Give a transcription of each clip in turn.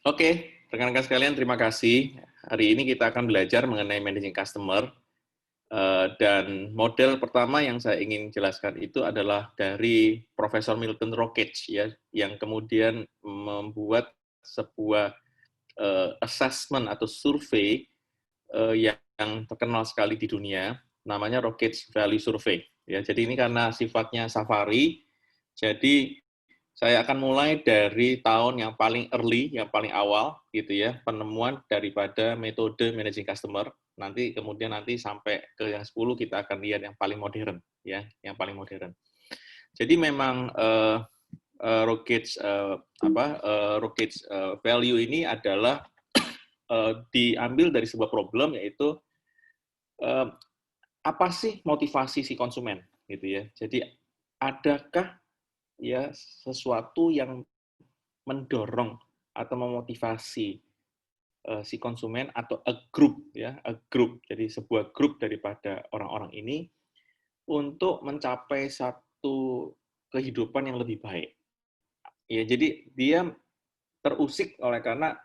Oke, rekan-rekan sekalian, terima kasih. Hari ini kita akan belajar mengenai managing customer. Dan model pertama yang saya ingin jelaskan itu adalah dari Profesor Milton Rockets, ya, yang kemudian membuat sebuah assessment atau survei yang terkenal sekali di dunia, namanya Rockets Value Survey. Ya, jadi ini karena sifatnya safari, jadi saya akan mulai dari tahun yang paling early, yang paling awal, gitu ya, penemuan daripada metode managing customer. Nanti sampai ke yang 10 kita akan lihat yang paling modern, ya, yang paling modern. Jadi memang Rockets value ini adalah diambil dari sebuah problem, yaitu apa sih motivasi si konsumen, gitu ya. Jadi adakah ya sesuatu yang mendorong atau memotivasi si konsumen atau a group, ya, a group. Jadi sebuah grup daripada orang-orang ini untuk mencapai satu kehidupan yang lebih baik. Ya, jadi dia terusik oleh karena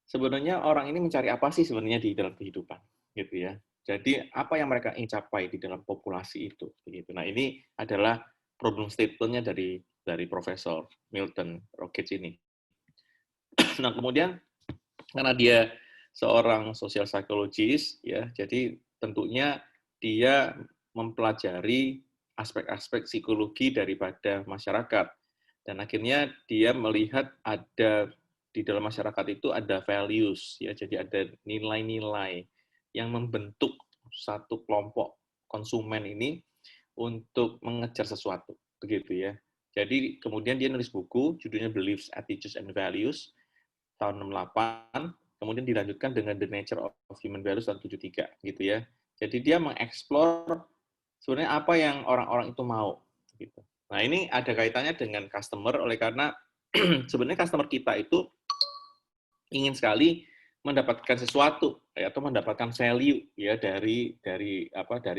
sebenarnya orang ini mencari apa sih sebenarnya di dalam kehidupan, gitu ya. Jadi apa yang mereka ingin capai di dalam populasi itu, begitu. Nah, ini adalah problem statement-nya dari Profesor Milton Rockets ini. Nah, kemudian karena dia seorang social psychologist, ya, jadi tentunya dia mempelajari aspek-aspek psikologi daripada masyarakat, dan akhirnya dia melihat ada di dalam masyarakat itu ada values, ya, jadi ada nilai-nilai yang membentuk satu kelompok konsumen ini untuk mengejar sesuatu, begitu ya. Jadi kemudian dia nulis buku judulnya Beliefs, Attitudes, and Values tahun 68, kemudian dilanjutkan dengan The Nature of Human Values tahun 73, gitu ya. Jadi dia mengeksplor sebenarnya apa yang orang-orang itu mau, gitu. Nah, ini ada kaitannya dengan customer, oleh karena sebenarnya customer kita itu ingin sekali mendapatkan sesuatu, ya, atau mendapatkan value, ya, dari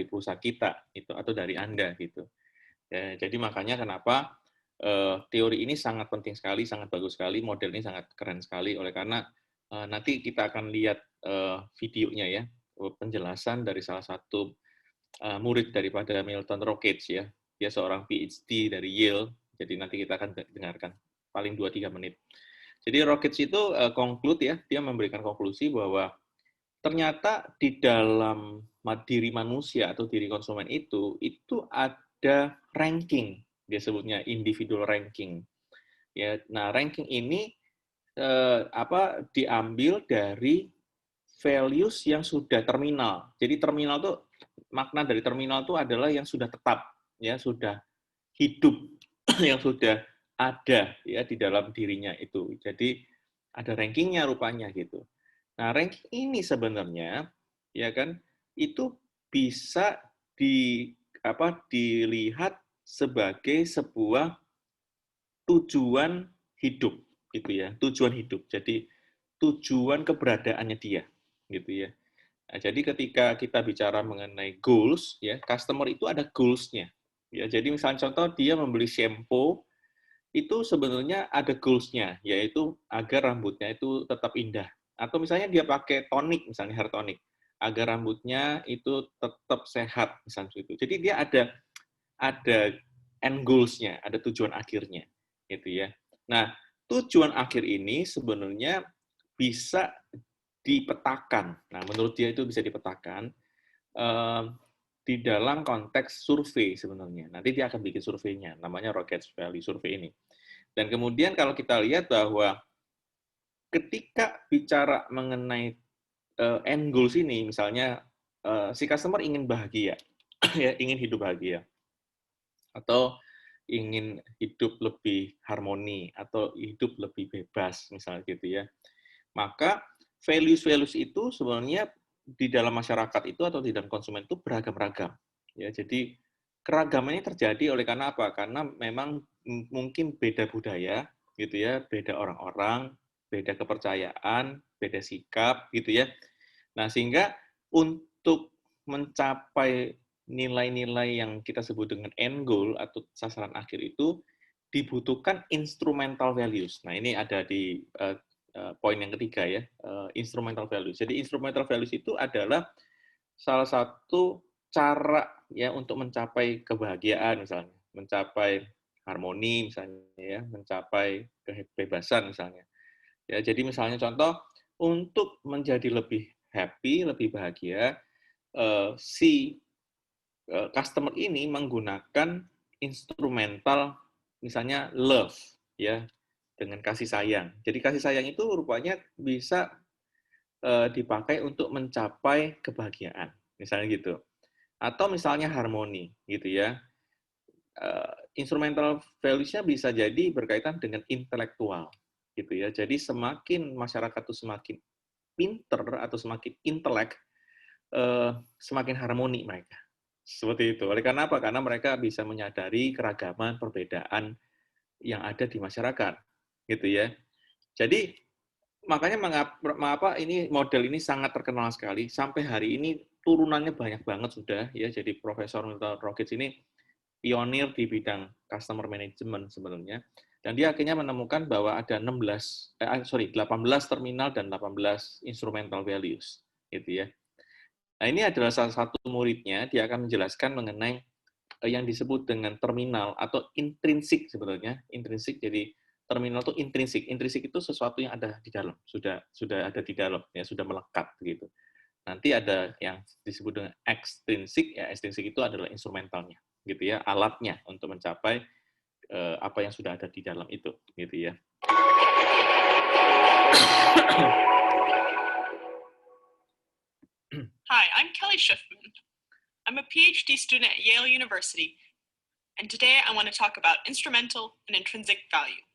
perusahaan kita itu, atau dari Anda, gitu. Ya, jadi makanya kenapa teori ini sangat penting sekali, sangat bagus sekali, model ini sangat keren sekali, oleh karena nanti kita akan lihat videonya, ya, penjelasan dari salah satu murid daripada Milton Rockets, ya. Dia seorang PhD dari Yale, jadi nanti kita akan dengarkan paling 2-3 menit. Jadi Rockets itu conclude, ya, dia memberikan konklusi bahwa ternyata di dalam diri manusia atau diri konsumen itu ada ranking, dia sebutnya individual ranking. Ya, nah ranking ini diambil dari values yang sudah terminal. Jadi terminal tuh, makna dari terminal itu adalah yang sudah tetap, ya, sudah hidup, yang sudah ada, ya, di dalam dirinya itu. Jadi ada rankingnya rupanya, gitu. Nah, ranking ini sebenarnya, ya kan, itu bisa dilihat sebagai sebuah tujuan hidup, gitu ya. Tujuan hidup. Jadi tujuan keberadaannya dia, gitu ya. Nah, jadi ketika kita bicara mengenai goals, ya, customer itu ada goals-nya. Ya, jadi misalnya contoh dia membeli shampoo, itu sebenarnya ada goals-nya, yaitu agar rambutnya itu tetap indah. Atau misalnya dia pakai tonik, misalnya hair tonic, agar rambutnya itu tetap sehat, misalnya itu. Jadi dia ada end goals-nya, ada tujuan akhirnya, gitu ya. Nah, tujuan akhir ini sebenarnya bisa dipetakan. Nah, menurut dia itu bisa dipetakan di dalam konteks survei sebenarnya. Nanti dia akan bikin surveinya, namanya Rockets Value Survey ini. Dan kemudian kalau kita lihat bahwa ketika bicara mengenai end goals ini, misalnya si customer ingin bahagia, ya, ingin hidup bahagia, atau ingin hidup lebih harmoni, atau hidup lebih bebas, misalnya gitu ya. Maka values-values itu sebenarnya di dalam masyarakat itu atau di dalam konsumen itu beragam-ragam. Ya, jadi keragamannya terjadi oleh karena apa? Karena memang mungkin beda budaya, gitu ya, beda orang-orang, beda kepercayaan, beda sikap, gitu ya. Nah, sehingga untuk mencapai nilai-nilai yang kita sebut dengan end goal atau sasaran akhir itu dibutuhkan instrumental values. Nah, ini ada di poin yang ketiga ya, instrumental values. Jadi instrumental values itu adalah salah satu cara ya untuk mencapai kebahagiaan misalnya, mencapai harmoni misalnya ya, mencapai kebebasan misalnya. Ya, jadi misalnya contoh untuk menjadi lebih happy, lebih bahagia, si customer ini menggunakan instrumental misalnya love ya, dengan kasih sayang. Jadi kasih sayang itu rupanya bisa dipakai untuk mencapai kebahagiaan, misalnya gitu. Atau misalnya harmoni gitu ya. Instrumental values-nya bisa jadi berkaitan dengan intelektual gitu ya. Jadi semakin masyarakat itu semakin pinter atau semakin intelek, semakin harmoni mereka. Seperti itu. Oleh karena apa? Karena mereka bisa menyadari keragaman perbedaan yang ada di masyarakat, gitu ya. Jadi makanya mengapa ini model ini sangat terkenal sekali sampai hari ini turunannya banyak banget sudah ya. Jadi Profesor Milton Rockets ini pionir di bidang customer management sebenarnya. Dan dia akhirnya menemukan bahwa ada 18 terminal dan 18 instrumental values, gitu ya. Nah, ini adalah salah satu muridnya, dia akan menjelaskan mengenai yang disebut dengan terminal atau intrinsik sebetulnya. Intrinsik, jadi terminal itu intrinsik. Intrinsik itu sesuatu yang ada di dalam, sudah ada di dalam, ya sudah melekat gitu. Nanti ada yang disebut dengan ekstrinsik, ya ekstrinsik itu adalah instrumentalnya, gitu ya, alatnya untuk mencapai apa yang sudah ada di dalam itu, gitu ya. Hi, I'm Kelly Schiffman. I'm a PhD student at Yale University, and today I want to talk about instrumental and intrinsic value.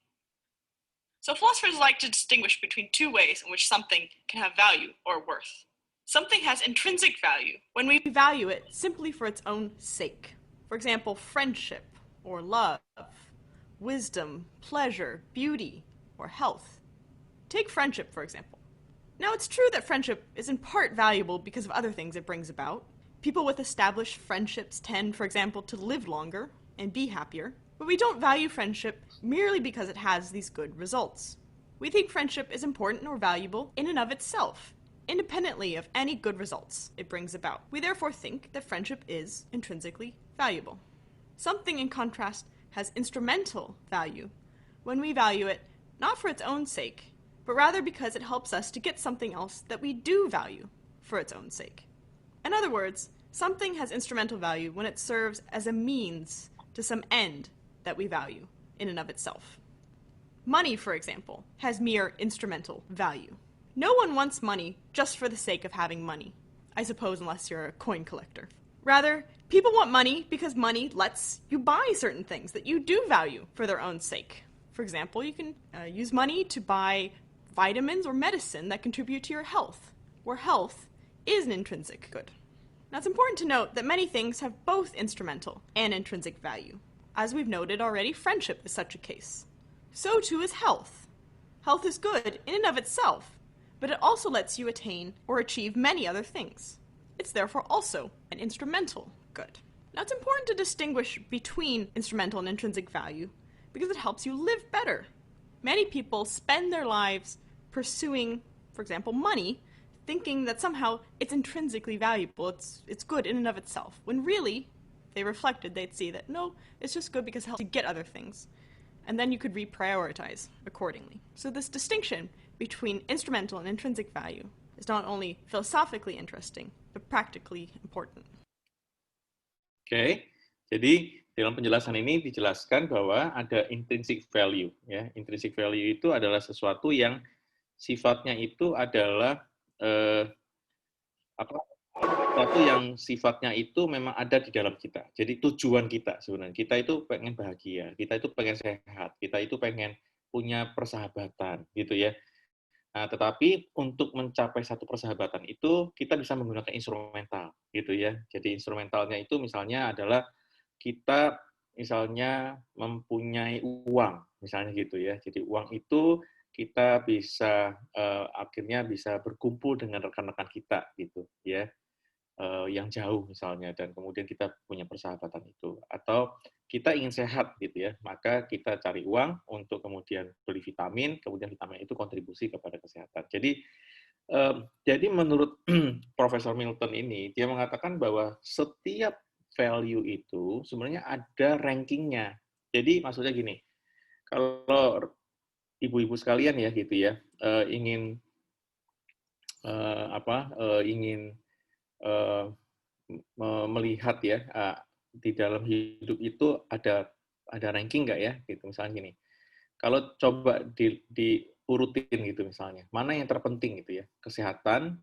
So philosophers like to distinguish between two ways in which something can have value or worth. Something has intrinsic value when we value it simply for its own sake. For example, friendship or love, wisdom, pleasure, beauty, or health. Take friendship, for example. Now, it's true that friendship is in part valuable because of other things it brings about. People with established friendships tend, for example, to live longer and be happier. But we don't value friendship merely because it has these good results. We think friendship is important or valuable in and of itself, independently of any good results it brings about. We therefore think that friendship is intrinsically valuable. Something, in contrast, has instrumental value when we value it not for its own sake, but rather because it helps us to get something else that we do value for its own sake. In other words, something has instrumental value when it serves as a means to some end that we value in and of itself. Money, for example, has mere instrumental value. No one wants money just for the sake of having money, I suppose, unless you're a coin collector. Rather, people want money because money lets you buy certain things that you do value for their own sake. For example, you can use money to buy vitamins or medicine that contribute to your health, where health is an intrinsic good. Now, it's important to note that many things have both instrumental and intrinsic value. As we've noted already, friendship is such a case. So too is health. Health is good in and of itself, but it also lets you attain or achieve many other things. It's therefore also an instrumental good. Now, it's important to distinguish between instrumental and intrinsic value because it helps you live better. Many people spend their lives pursuing, for example, money, thinking that somehow it's intrinsically valuable, it's good in and of itself, when really, if they reflected, they'd see that no, it's just good because it helps you get other things. And then you could reprioritize accordingly. So this distinction between instrumental and intrinsic value is not only philosophically interesting, but practically important. Oke, jadi dalam penjelasan ini dijelaskan bahwa ada intrinsic value. Ya, intrinsic value itu adalah sesuatu yang sifatnya itu adalah sesuatu yang sifatnya itu memang ada di dalam kita. Jadi tujuan kita sebenarnya. Kita itu pengen bahagia, kita itu pengen sehat, kita itu pengen punya persahabatan, gitu ya. Nah, tetapi untuk mencapai satu persahabatan itu kita bisa menggunakan instrumental, gitu ya. Jadi instrumentalnya itu misalnya adalah kita misalnya mempunyai uang, misalnya gitu ya. Jadi uang itu kita bisa akhirnya bisa berkumpul dengan rekan-rekan kita, gitu ya. yang jauh misalnya, dan kemudian kita punya persahabatan itu. Atau kita ingin sehat gitu ya, maka kita cari uang untuk kemudian beli vitamin, kemudian vitamin itu kontribusi kepada kesehatan. Jadi menurut Profesor Milton ini, dia mengatakan bahwa setiap value itu sebenarnya ada rankingnya. Jadi maksudnya gini, kalau ibu-ibu sekalian ya gitu ya, ingin ingin eh, melihat ya di dalam hidup itu ada ranking nggak ya gitu, misalnya gini, kalau coba diurutin gitu misalnya, mana yang terpenting gitu ya, kesehatan,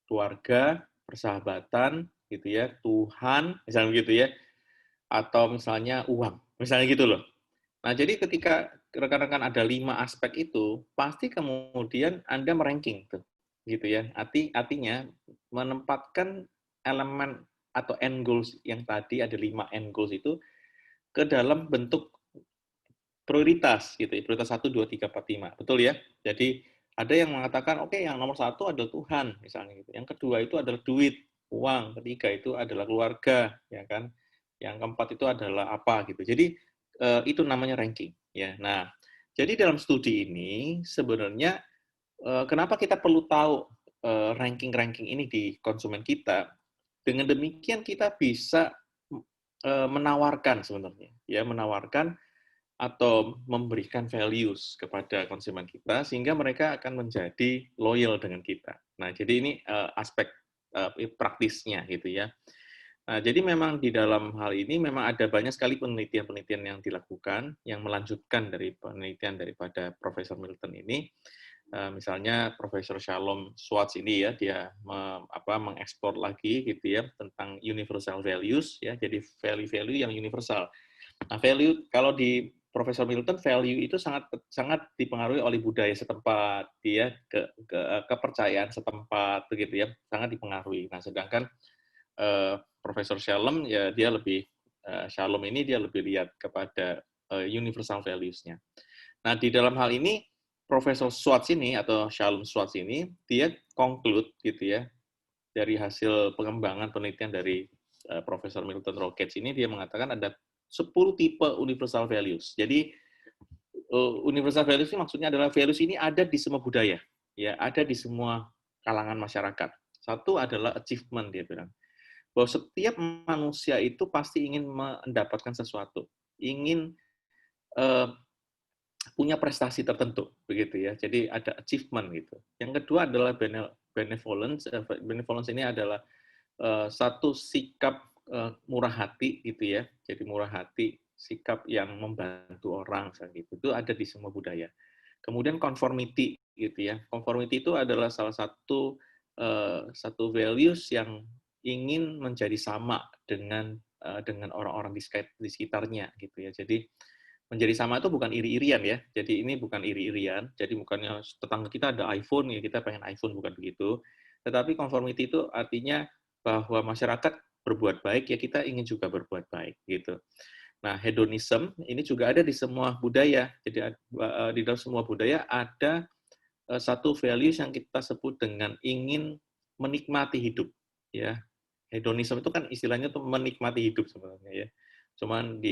keluarga, persahabatan gitu ya, Tuhan misalnya begitu ya, atau misalnya uang misalnya gitu loh. Nah, jadi ketika rekan-rekan ada 5 aspek itu, pasti kemudian Anda meranking tuh, gitu ya. Artinya menempatkan elemen atau end goals yang tadi ada 5 end goals itu ke dalam bentuk prioritas gitu ya. Prioritas 1, 2, 3, 4, 5. Betul ya? Jadi ada yang mengatakan oke, yang nomor 1 adalah Tuhan misalnya gitu. Yang kedua itu adalah duit, uang. Ketiga itu adalah keluarga, ya kan? Yang keempat itu adalah apa gitu. Jadi itu namanya ranking ya. Nah, jadi dalam studi ini sebenarnya kenapa kita perlu tahu ranking-ranking ini di konsumen kita? Dengan demikian kita bisa menawarkan sebenarnya ya, menawarkan atau memberikan values kepada konsumen kita sehingga mereka akan menjadi loyal dengan kita. Nah, jadi ini aspek praktisnya gitu ya. Nah, jadi memang di dalam hal ini memang ada banyak sekali penelitian-penelitian yang dilakukan yang melanjutkan dari penelitian daripada Profesor Milton ini. Misalnya Profesor Shalom Schwartz ini ya, dia mengeksplor lagi gitu ya tentang universal values ya, jadi value-value yang universal. Nah, value kalau di Profesor Milton, value itu sangat sangat dipengaruhi oleh budaya setempat, dia kepercayaan setempat begitu ya, sangat dipengaruhi. Nah, sedangkan Profesor Shalom ya dia lebih Shalom ini dia lebih lihat kepada universal values-nya. Nah, di dalam hal ini Profesor Schwartz ini atau Shalom Schwartz ini dia conclude gitu ya dari hasil pengembangan penelitian dari Profesor Milton Rockets ini, dia mengatakan ada 10 tipe universal values. Jadi universal values ini maksudnya adalah values ini ada di semua budaya, ya, ada di semua kalangan masyarakat. Satu adalah achievement, dia bilang bahwa setiap manusia itu pasti ingin mendapatkan sesuatu, ingin uh, punya prestasi tertentu, begitu ya. Jadi ada achievement gitu. Yang kedua adalah benevolence. Benevolence ini adalah satu sikap murah hati gitu ya. Jadi murah hati, sikap yang membantu orang gitu. Itu ada di semua budaya. Kemudian conformity gitu ya. Conformity itu adalah salah satu values yang ingin menjadi sama dengan orang-orang di sekitarnya gitu ya. Jadi menjadi sama itu bukan iri-irian ya. Jadi ini bukan iri-irian. Jadi bukannya tetangga kita ada iPhone ya kita pengen iPhone, bukan begitu. Tetapi conformity itu artinya bahwa masyarakat berbuat baik ya kita ingin juga berbuat baik gitu. Nah, hedonism ini juga ada di semua budaya. Jadi di dalam semua budaya ada satu values yang kita sebut dengan ingin menikmati hidup ya. Hedonisme itu kan istilahnya tuh menikmati hidup sebenarnya ya. Cuman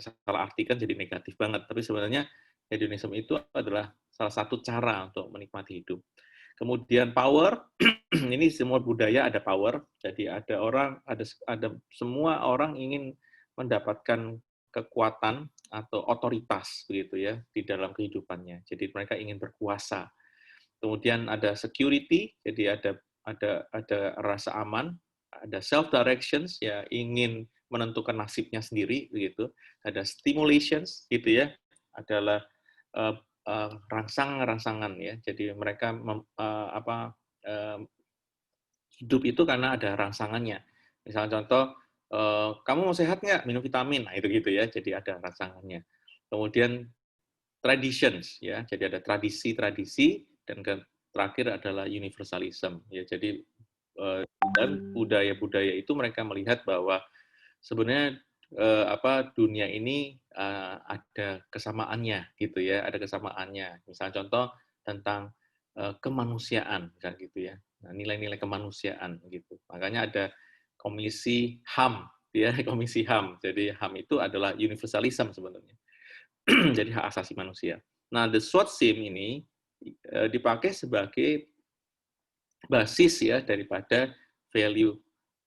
salah artikan jadi negatif banget, tapi sebenarnya hedonisme itu adalah salah satu cara untuk menikmati hidup. Kemudian power, ini semua budaya ada power, jadi ada semua orang ingin mendapatkan kekuatan atau otoritas begitu ya di dalam kehidupannya. Jadi mereka ingin berkuasa. Kemudian ada security, jadi ada rasa aman, ada self directions ya ingin menentukan nasibnya sendiri begitu. Ada stimulations gitu ya, adalah rangsangan ya. Jadi mereka hidup itu karena ada rangsangannya. Misalnya contoh, kamu mau sehat nggak? Minum vitamin. Nah, itu gitu ya. Jadi ada rangsangannya. Kemudian traditions ya. Jadi ada tradisi-tradisi dan terakhir adalah universalism ya. Jadi dan budaya-budaya itu mereka melihat bahwa sebenarnya dunia ini ada kesamaannya gitu ya, ada kesamaannya. Misalnya contoh tentang kemanusiaan misalnya gitu ya. Nah, nilai-nilai kemanusiaan gitu. Makanya ada komisi HAM, ya, komisi HAM. Jadi HAM itu adalah universalism sebenarnya. Jadi hak asasi manusia. Nah, the SWOT SIM ini dipakai sebagai basis ya daripada value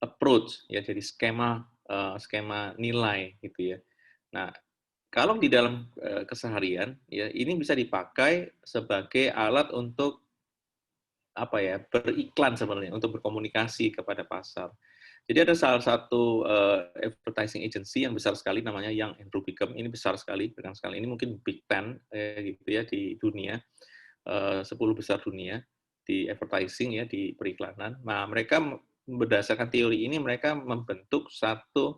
approach ya, jadi skema nilai gitu ya. Nah, kalau di dalam keseharian ya ini bisa dipakai sebagai alat untuk apa ya, beriklan sebenarnya, untuk berkomunikasi kepada pasar. Jadi ada salah satu advertising agency yang besar sekali namanya Young and Rubicam. Ini besar sekali, dengan sekali ini mungkin Big Ten gitu ya di dunia, 10 besar dunia di advertising ya, di periklanan. Nah, mereka berdasarkan teori ini mereka membentuk satu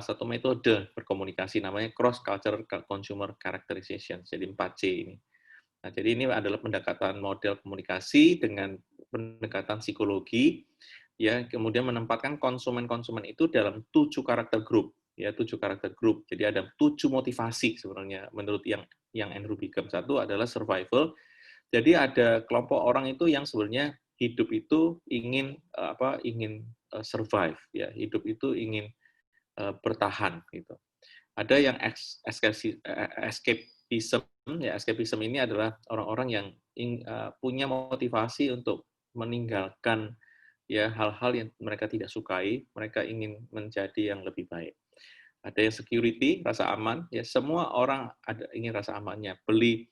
satu metode berkomunikasi namanya cross cultural consumer characterization. Jadi 4C ini. Nah, jadi ini adalah pendekatan model komunikasi dengan pendekatan psikologi, ya, kemudian menempatkan konsumen-konsumen itu dalam 7 karakter grup, ya, 7 karakter grup. Jadi ada 7 motivasi sebenarnya menurut yang Andrew Bigham. Satu adalah survival. Jadi ada kelompok orang itu yang sebenarnya hidup itu ingin survive, ya, hidup itu ingin bertahan gitu. Ada yang escapism, ya, escapism ini adalah orang-orang yang punya motivasi untuk meninggalkan ya hal-hal yang mereka tidak sukai, mereka ingin menjadi yang lebih baik. Ada yang security, rasa aman, ya semua orang ingin rasa amannya. Beli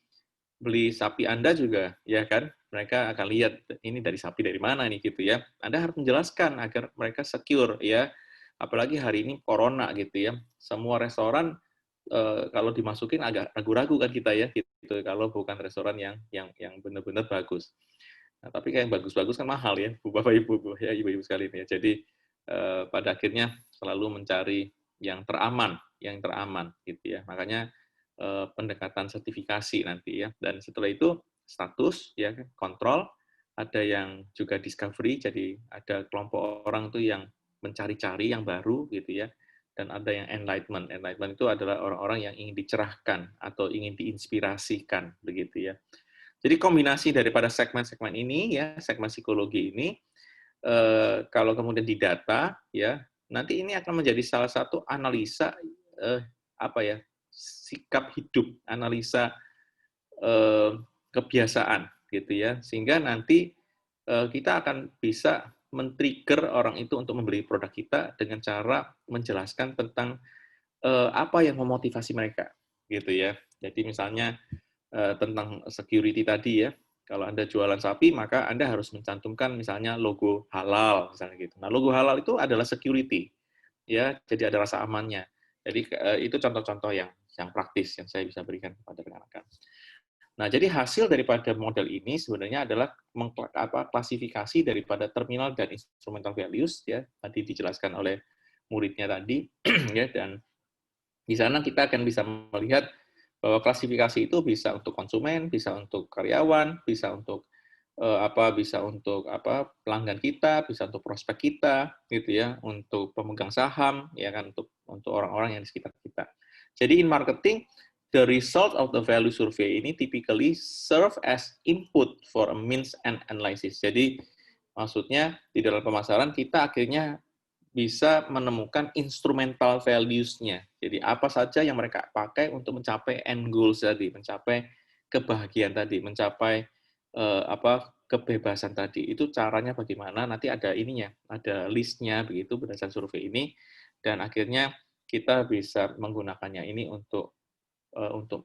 beli sapi Anda juga, ya kan? Mereka akan lihat ini dari sapi dari mana nih gitu ya. Anda harus menjelaskan agar mereka secure ya. Apalagi hari ini corona gitu ya. Semua restoran kalau dimasukin agak ragu-ragu kan kita ya gitu kalau bukan restoran yang benar-benar bagus. Nah, tapi kayak yang bagus-bagus kan mahal ya, Bapak Ibu ya, ibu-ibu sekalian ya. Jadi pada akhirnya selalu mencari yang teraman gitu ya. Makanya pendekatan sertifikasi nanti ya. Dan setelah itu status ya, kontrol, ada yang juga discovery, jadi ada kelompok orang tuh yang mencari-cari yang baru gitu ya. Dan ada yang enlightenment. Enlightenment itu adalah orang-orang yang ingin dicerahkan atau ingin diinspirasikan begitu ya. Jadi kombinasi daripada segmen-segmen ini ya, segmen psikologi ini kalau kemudian didata ya, nanti ini akan menjadi salah satu analisa sikap hidup, analisa kebiasaan gitu ya, sehingga nanti kita akan bisa men-trigger orang itu untuk membeli produk kita dengan cara menjelaskan tentang apa yang memotivasi mereka gitu ya. Jadi misalnya tentang security tadi ya, kalau Anda jualan sapi maka Anda harus mencantumkan misalnya logo halal misalnya gitu. Nah, logo halal itu adalah security ya, jadi ada rasa amannya. Jadi itu contoh-contoh yang praktis yang saya bisa berikan kepada rekan-rekan. Nah, jadi hasil daripada model ini sebenarnya adalah klasifikasi daripada terminal dan instrumental values ya, tadi dijelaskan oleh muridnya tadi ya, dan di sana kita akan bisa melihat bahwa klasifikasi itu bisa untuk konsumen, bisa untuk karyawan, bisa untuk pelanggan kita, bisa untuk prospek kita, gitu ya, untuk pemegang saham, ya kan, untuk orang-orang yang di sekitar kita. Jadi in marketing, the result of the value survey ini typically serve as input for a means and analysis. Jadi maksudnya di dalam pemasaran kita akhirnya bisa menemukan instrumental values-nya. Jadi apa saja yang mereka pakai untuk mencapai end goals tadi, mencapai kebahagiaan tadi, mencapai kebebasan tadi. Itu caranya bagaimana? Nanti ada ininya, ada list-nya begitu berdasarkan survei ini, dan akhirnya kita bisa menggunakannya ini untuk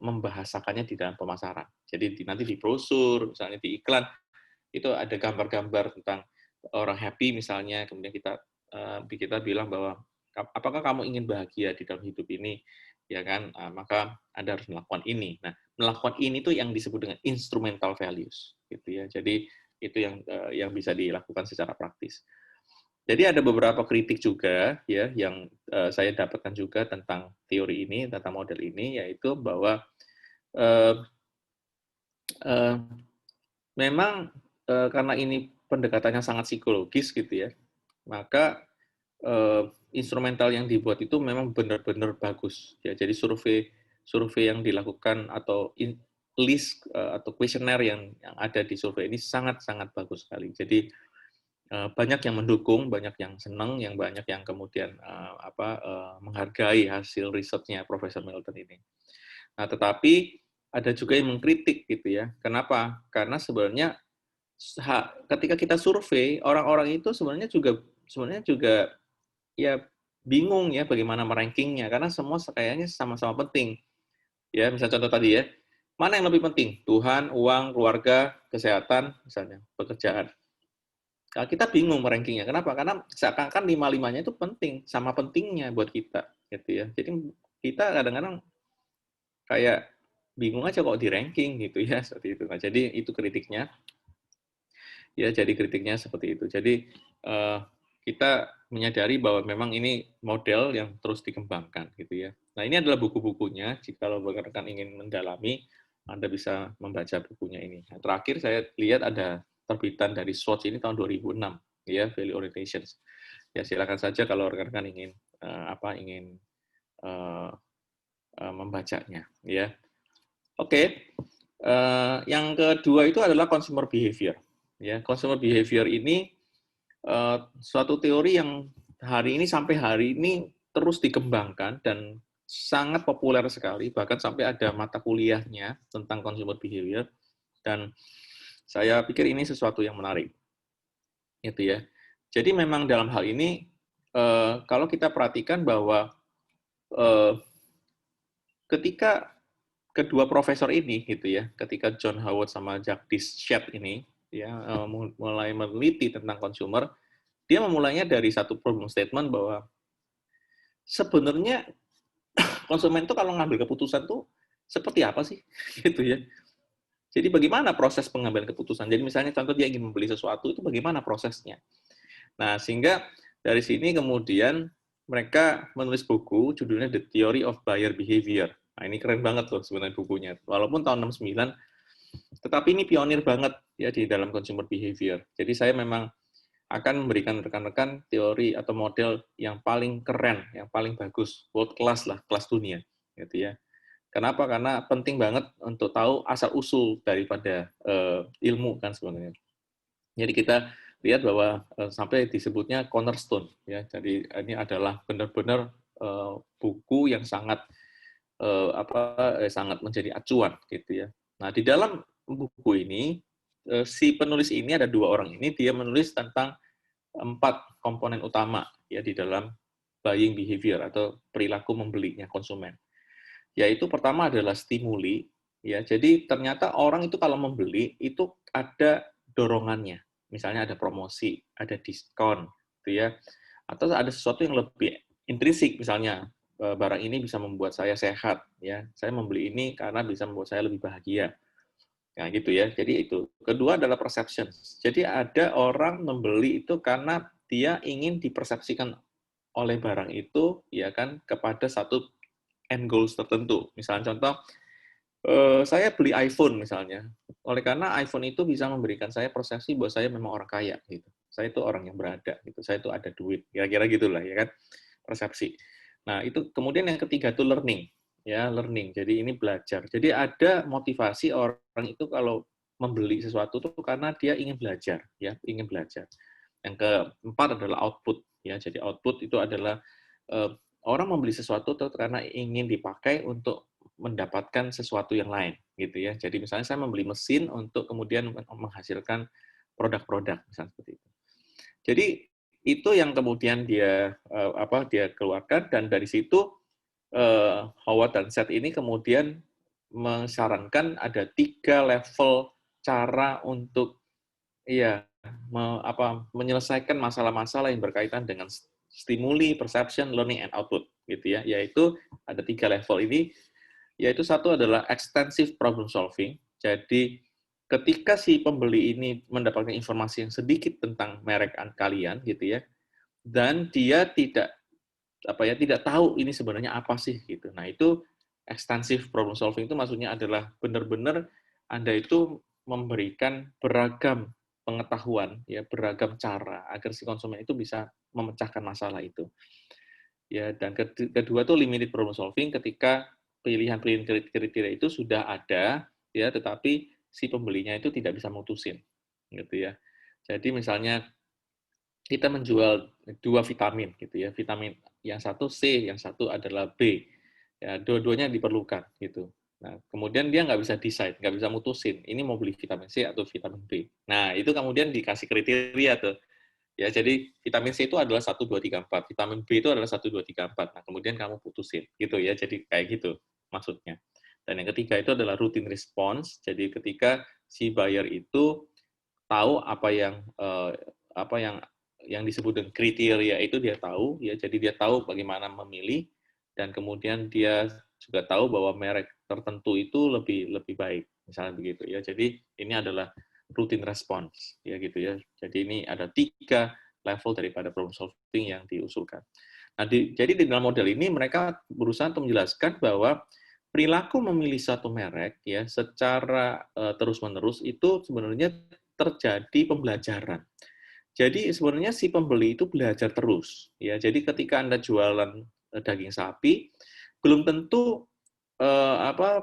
membahasakannya di dalam pemasaran. Jadi nanti di brosur, misalnya di iklan, itu ada gambar-gambar tentang orang happy misalnya, kemudian kita bilang bahwa apakah kamu ingin bahagia di dalam hidup ini, ya kan? Maka Anda harus melakukan ini. Nah, melakukan ini tuh yang disebut dengan instrumental values, gitu ya. Jadi itu yang bisa dilakukan secara praktis. Jadi ada beberapa kritik juga ya yang saya dapatkan juga tentang teori ini, tentang model ini, yaitu bahwa memang karena ini pendekatannya sangat psikologis gitu ya, maka instrumental yang dibuat itu memang benar-benar bagus ya. Jadi survei yang dilakukan atau list atau kuesioner yang ada di survei ini sangat-sangat bagus sekali. Jadi banyak yang mendukung, banyak yang senang, yang banyak yang kemudian menghargai hasil risetnya Profesor Milton ini. Nah, tetapi ada juga yang mengkritik gitu ya. Kenapa? Karena sebenarnya ketika kita survei, orang-orang itu sebenarnya juga ya bingung ya bagaimana merankingnya, karena semua kayaknya sama-sama penting. Ya, misalnya contoh tadi ya, mana yang lebih penting? Tuhan, uang, keluarga, kesehatan, misalnya, pekerjaan. Kalau kita bingung merankingnya, kenapa? Karena seakan-akan lima-limanya itu penting, sama pentingnya buat kita, gitu ya. Jadi kita kadang-kadang kayak bingung aja kok di ranking gitu ya, seperti itu. Nah, jadi itu kritiknya. Ya, jadi kritiknya seperti itu. Jadi kita menyadari bahwa memang ini model yang terus dikembangkan gitu ya. Nah, ini adalah buku-bukunya. Jika rekan-rekan ingin mendalami, Anda bisa membaca bukunya ini. Nah, terakhir saya lihat ada terbitan dari Swatch ini tahun 2006 ya, Value Orientations. Ya, silakan saja kalau rekan-rekan ingin membacanya ya. Oke. Yang kedua itu adalah consumer behavior. Ya, consumer behavior ini suatu teori yang sampai hari ini terus dikembangkan dan sangat populer sekali, bahkan sampai ada mata kuliahnya tentang consumer behavior, dan saya pikir ini sesuatu yang menarik. Gitu ya. Jadi memang dalam hal ini, kalau kita perhatikan bahwa ketika kedua profesor ini gitu ya, ketika John Howard sama Jagdish Sheth ini ya mulai meneliti tentang consumer, dia memulainya dari satu problem statement bahwa sebenarnya konsumen itu kalau ngambil keputusan tuh seperti apa sih gitu ya. Jadi bagaimana proses pengambilan keputusan? Jadi misalnya contoh dia ingin membeli sesuatu, itu bagaimana prosesnya? Nah, sehingga dari sini kemudian mereka menulis buku judulnya The Theory of Buyer Behavior. Nah, ini keren banget loh sebenarnya bukunya. Walaupun tahun 69, tetapi ini pionir banget ya di dalam consumer behavior. Jadi saya memang akan memberikan rekan-rekan teori atau model yang paling keren, yang paling bagus, world class lah, kelas dunia, gitu ya. Kenapa? Karena penting banget untuk tahu asal-usul daripada ilmu kan sebenarnya. Jadi kita lihat bahwa sampai disebutnya cornerstone ya. Jadi ini adalah benar-benar buku yang sangat sangat menjadi acuan gitu ya. Nah, di dalam buku ini si penulis ini ada dua orang ini, dia menulis tentang 4 komponen utama ya di dalam buying behavior atau perilaku membelinya konsumen. Yaitu pertama adalah stimuli ya. Jadi ternyata orang itu kalau membeli itu ada dorongannya. Misalnya ada promosi, ada diskon gitu ya. Atau ada sesuatu yang lebih intrinsik, misalnya barang ini bisa membuat saya sehat ya. Saya membeli ini karena bisa membuat saya lebih bahagia. Nah, gitu ya. Jadi itu. Kedua adalah perception. Jadi ada orang membeli itu karena dia ingin dipersepsikan oleh barang itu ya kan kepada satu end goals tertentu. Misalnya contoh, saya beli iPhone misalnya. Oleh karena iPhone itu bisa memberikan saya persepsi bahwa saya memang orang kaya gitu. Saya itu orang yang berada gitu. Saya itu ada duit. Kira-kira gitulah ya kan. Persepsi. Nah, itu kemudian yang ketiga itu learning. Ya, learning. Jadi ini belajar. Jadi ada motivasi orang itu kalau membeli sesuatu itu karena dia ingin belajar, ya, ingin belajar. Yang keempat adalah output, ya. Jadi output itu adalah orang membeli sesuatu itu karena ingin dipakai untuk mendapatkan sesuatu yang lain, gitu ya. Jadi misalnya saya membeli mesin untuk kemudian menghasilkan produk-produk, misalnya seperti itu. Jadi itu yang kemudian dia dia keluarkan, dan dari situ Howard dan Sheth ini kemudian menyarankan ada 3 level cara untuk menyelesaikan masalah-masalah yang berkaitan dengan stimuli, perception, learning, and output gitu ya. Yaitu ada 3 level ini, yaitu satu adalah extensive problem solving. Jadi ketika si pembeli ini mendapatkan informasi yang sedikit tentang merek kalian gitu ya, dan dia tidak tahu ini sebenarnya apa sih gitu. Nah, itu extensive problem solving itu maksudnya adalah benar-benar Anda itu memberikan beragam pengetahuan ya, beragam cara agar si konsumen itu bisa memecahkan masalah itu. Ya, dan kedua itu limited problem solving, ketika pilihan-pilihan kriteria itu sudah ada ya, tetapi si pembelinya itu tidak bisa mutusin, gitu ya. Jadi misalnya kita menjual 2 vitamin, gitu ya, vitamin yang satu C, yang satu adalah B, ya, dua-duanya diperlukan, gitu. Nah, kemudian dia nggak bisa decide, nggak bisa mutusin, ini mau beli vitamin C atau vitamin B. Nah, itu kemudian dikasih kriteria tuh, ya, jadi vitamin C itu adalah 1, 2, 3, 4, vitamin B itu adalah 1, 2, 3, 4. Nah, kemudian kamu putusin, gitu ya, jadi kayak gitu maksudnya. Dan yang ketiga itu adalah routine response, jadi ketika si buyer itu tahu apa yang disebut dengan kriteria itu dia tahu, ya, jadi dia tahu bagaimana memilih, dan kemudian dia juga tahu bahwa merek tertentu itu lebih lebih baik, misalnya begitu ya. Jadi ini adalah routine response, ya gitu ya. Jadi ini ada 3 level daripada problem solving yang diusulkan. Nah, jadi di dalam model ini mereka berusaha untuk menjelaskan bahwa perilaku memilih satu merek ya secara terus-menerus itu sebenarnya terjadi pembelajaran. Jadi sebenarnya si pembeli itu belajar terus, ya. Jadi ketika Anda jualan daging sapi, belum tentu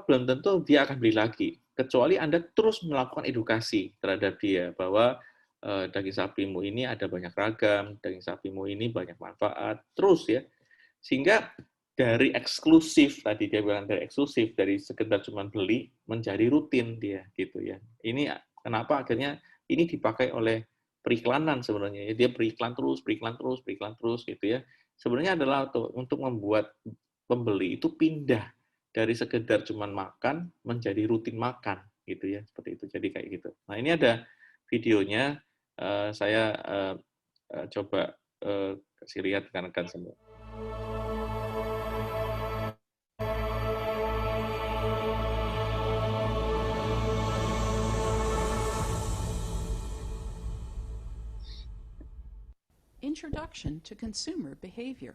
belum tentu dia akan beli lagi, kecuali Anda terus melakukan edukasi terhadap dia bahwa daging sapimu ini ada banyak ragam, daging sapimu ini banyak manfaat, terus ya. Sehingga dari eksklusif tadi dia bilang dari eksklusif dari sekedar cuma beli menjadi rutin dia gitu ya. Ini kenapa akhirnya ini dipakai oleh periklanan sebenarnya ya. Dia beriklan terus, beriklan terus, beriklan terus gitu ya. Sebenarnya adalah untuk membuat pembeli itu pindah dari sekedar cuma makan menjadi rutin makan gitu ya, seperti itu. Jadi kayak gitu. Nah, ini ada videonya, saya coba kasih lihat rekan-rekan semua. Introduction to consumer behavior.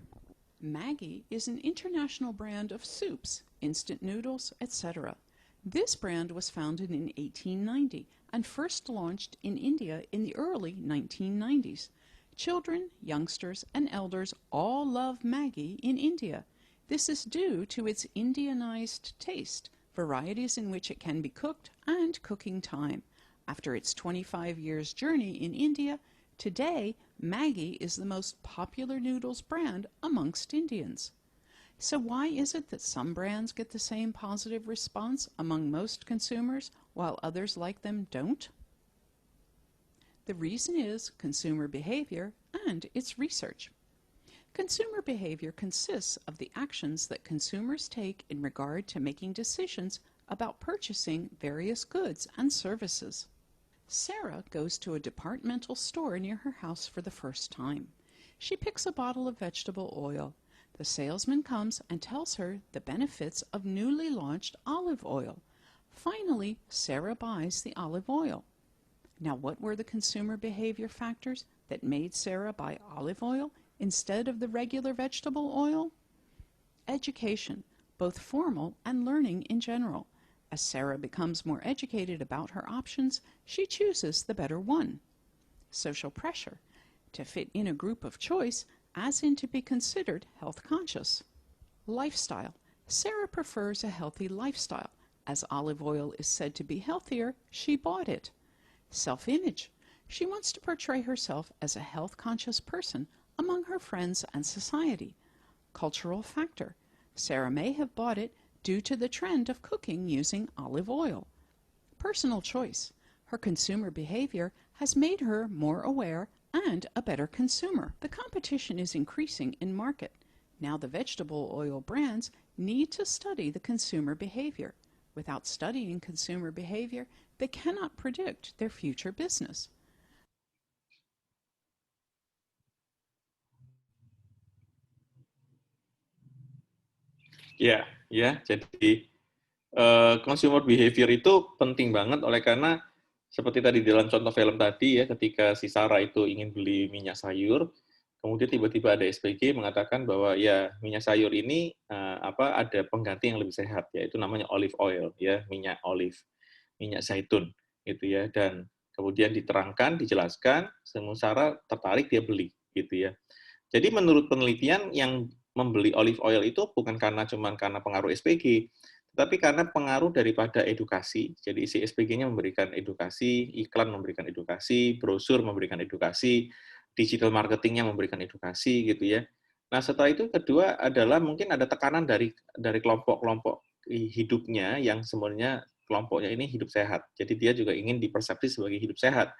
Maggi is an international brand of soups, instant noodles, etc. This brand was founded in 1890 and first launched in India in the early 1990s. Children, youngsters, and elders all love Maggi in India. This is due to its Indianized taste, varieties in which it can be cooked, and cooking time. After its 25 years journey in India, today Maggi is the most popular noodles brand amongst Indians. So why is it that some brands get the same positive response among most consumers while others like them don't? The reason is consumer behavior and its research. Consumer behavior consists of the actions that consumers take in regard to making decisions about purchasing various goods and services. Sarah goes to a departmental store near her house for the first time. She picks a bottle of vegetable oil. The salesman comes and tells her the benefits of newly launched olive oil. Finally, Sarah buys the olive oil. Now, what were the consumer behavior factors that made Sarah buy olive oil instead of the regular vegetable oil? Education, both formal and learning in general. As Sarah becomes more educated about her options, she chooses the better one. Social pressure, to fit in a group of choice, as in to be considered health conscious. Lifestyle, Sarah prefers a healthy lifestyle. As olive oil is said to be healthier, she bought it. Self-image, she wants to portray herself as a health-conscious person among her friends and society. Cultural factor, Sarah may have bought it due to the trend of cooking using olive oil. Personal choice, her consumer behavior has made her more aware and a better consumer. The competition is increasing in market. Now the vegetable oil brands need to study the consumer behavior. Without studying consumer behavior, they cannot predict their future business. Ya, ya. Jadi consumer behavior itu penting banget oleh karena seperti tadi dalam contoh film tadi ya, ketika si Sarah itu ingin beli minyak sayur, kemudian tiba-tiba ada SPG mengatakan bahwa ya minyak sayur ini ada pengganti yang lebih sehat, yaitu namanya olive oil ya, minyak olive, minyak zaitun gitu ya, dan kemudian diterangkan, dijelaskan, semua Sarah tertarik dia beli gitu ya. Jadi menurut penelitian yang membeli olive oil itu bukan karena pengaruh SPG, Tetapi karena pengaruh daripada edukasi, jadi si SPG-nya memberikan edukasi, iklan memberikan edukasi, brosur memberikan edukasi, digital marketingnya memberikan edukasi gitu ya. Nah setelah itu kedua adalah mungkin ada tekanan dari kelompok-kelompok hidupnya yang sebenarnya kelompoknya ini hidup sehat. Jadi dia juga ingin dipersepsi sebagai hidup sehat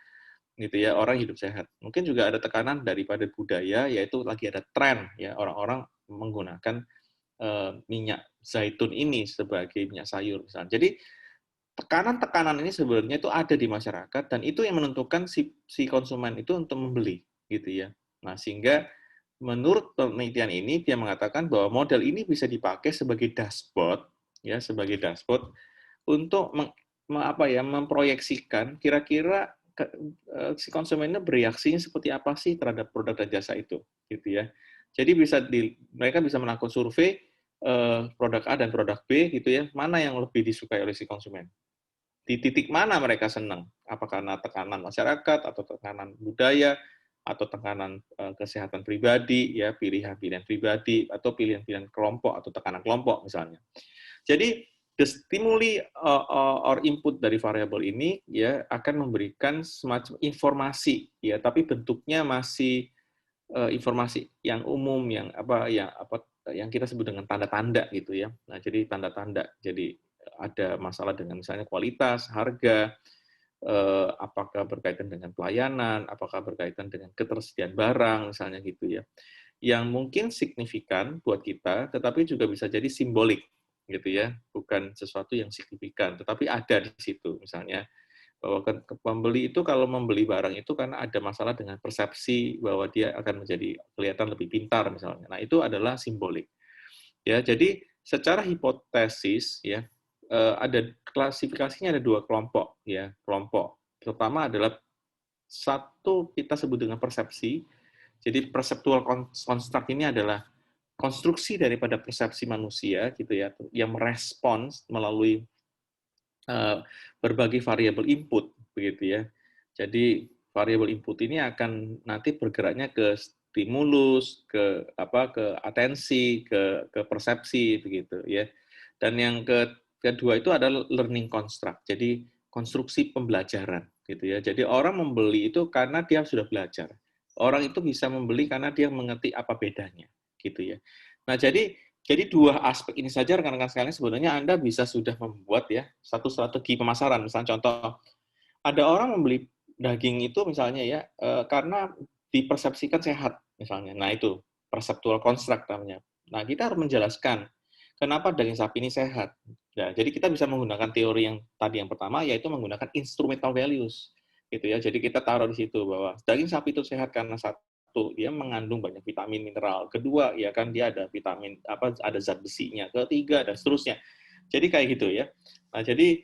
gitu ya, orang hidup sehat. Mungkin juga ada tekanan daripada budaya, yaitu lagi ada tren ya, orang-orang menggunakan minyak zaitun ini sebagai minyak sayur misalnya. Jadi tekanan-tekanan ini sebenarnya itu ada di masyarakat dan itu yang menentukan si konsumen itu untuk membeli gitu ya. Nah, sehingga menurut penelitian ini dia mengatakan bahwa model ini bisa dipakai sebagai dashboard ya, sebagai dashboard untuk memproyeksikan kira-kira si konsumennya bereaksinya seperti apa sih terhadap produk dan jasa itu gitu ya. Jadi mereka bisa melakukan survei produk A dan produk B gitu ya, mana yang lebih disukai oleh si konsumen. Di titik mana mereka senang? Apakah karena tekanan masyarakat atau tekanan budaya atau tekanan kesehatan pribadi ya, pilihan-pilihan pribadi atau pilihan-pilihan kelompok atau tekanan kelompok misalnya. Jadi the stimuli or input dari variabel ini ya akan memberikan semacam informasi ya, tapi bentuknya masih informasi yang umum yang kita sebut dengan tanda-tanda gitu ya. Nah, jadi tanda-tanda. Jadi ada masalah dengan misalnya kualitas, harga, apakah berkaitan dengan pelayanan, apakah berkaitan dengan ketersediaan barang misalnya gitu ya. Yang mungkin signifikan buat kita, tetapi juga bisa jadi simbolik gitu ya, bukan sesuatu yang signifikan, tetapi ada di situ misalnya bahwa pembeli itu kalau membeli barang itu karena ada masalah dengan persepsi bahwa dia akan menjadi kelihatan lebih pintar misalnya. Nah, itu adalah simbolik. Ya, jadi secara hipotesis ya ada klasifikasinya, ada dua kelompok ya. Kelompok pertama adalah satu kita sebut dengan persepsi. Jadi perceptual construct ini adalah konstruksi daripada persepsi manusia gitu ya, yang merespons melalui berbagai variabel input begitu ya. Jadi variabel input ini akan nanti bergeraknya ke stimulus, ke atensi, ke persepsi begitu ya. Dan yang kedua itu adalah learning construct. Jadi konstruksi pembelajaran gitu ya. Jadi orang membeli itu karena dia sudah belajar. Orang itu bisa membeli karena dia mengerti apa bedanya gitu ya. Nah, jadi dua aspek ini saja rekan-rekan sekalian sebenarnya Anda bisa sudah membuat ya satu strategi pemasaran. Misalnya contoh, ada orang membeli daging itu misalnya ya karena dipersepsikan sehat misalnya. Nah itu perceptual construct namanya. Nah kita harus menjelaskan kenapa daging sapi ini sehat. Nah, jadi kita bisa menggunakan teori yang tadi yang pertama yaitu menggunakan instrumental values gitu ya. Jadi kita taruh di situ bahwa daging sapi itu sehat karena satu, dia mengandung banyak vitamin mineral. Kedua, ya kan dia ada vitamin ada zat besinya. Ketiga dan seterusnya. Jadi kayak gitu ya. Nah, jadi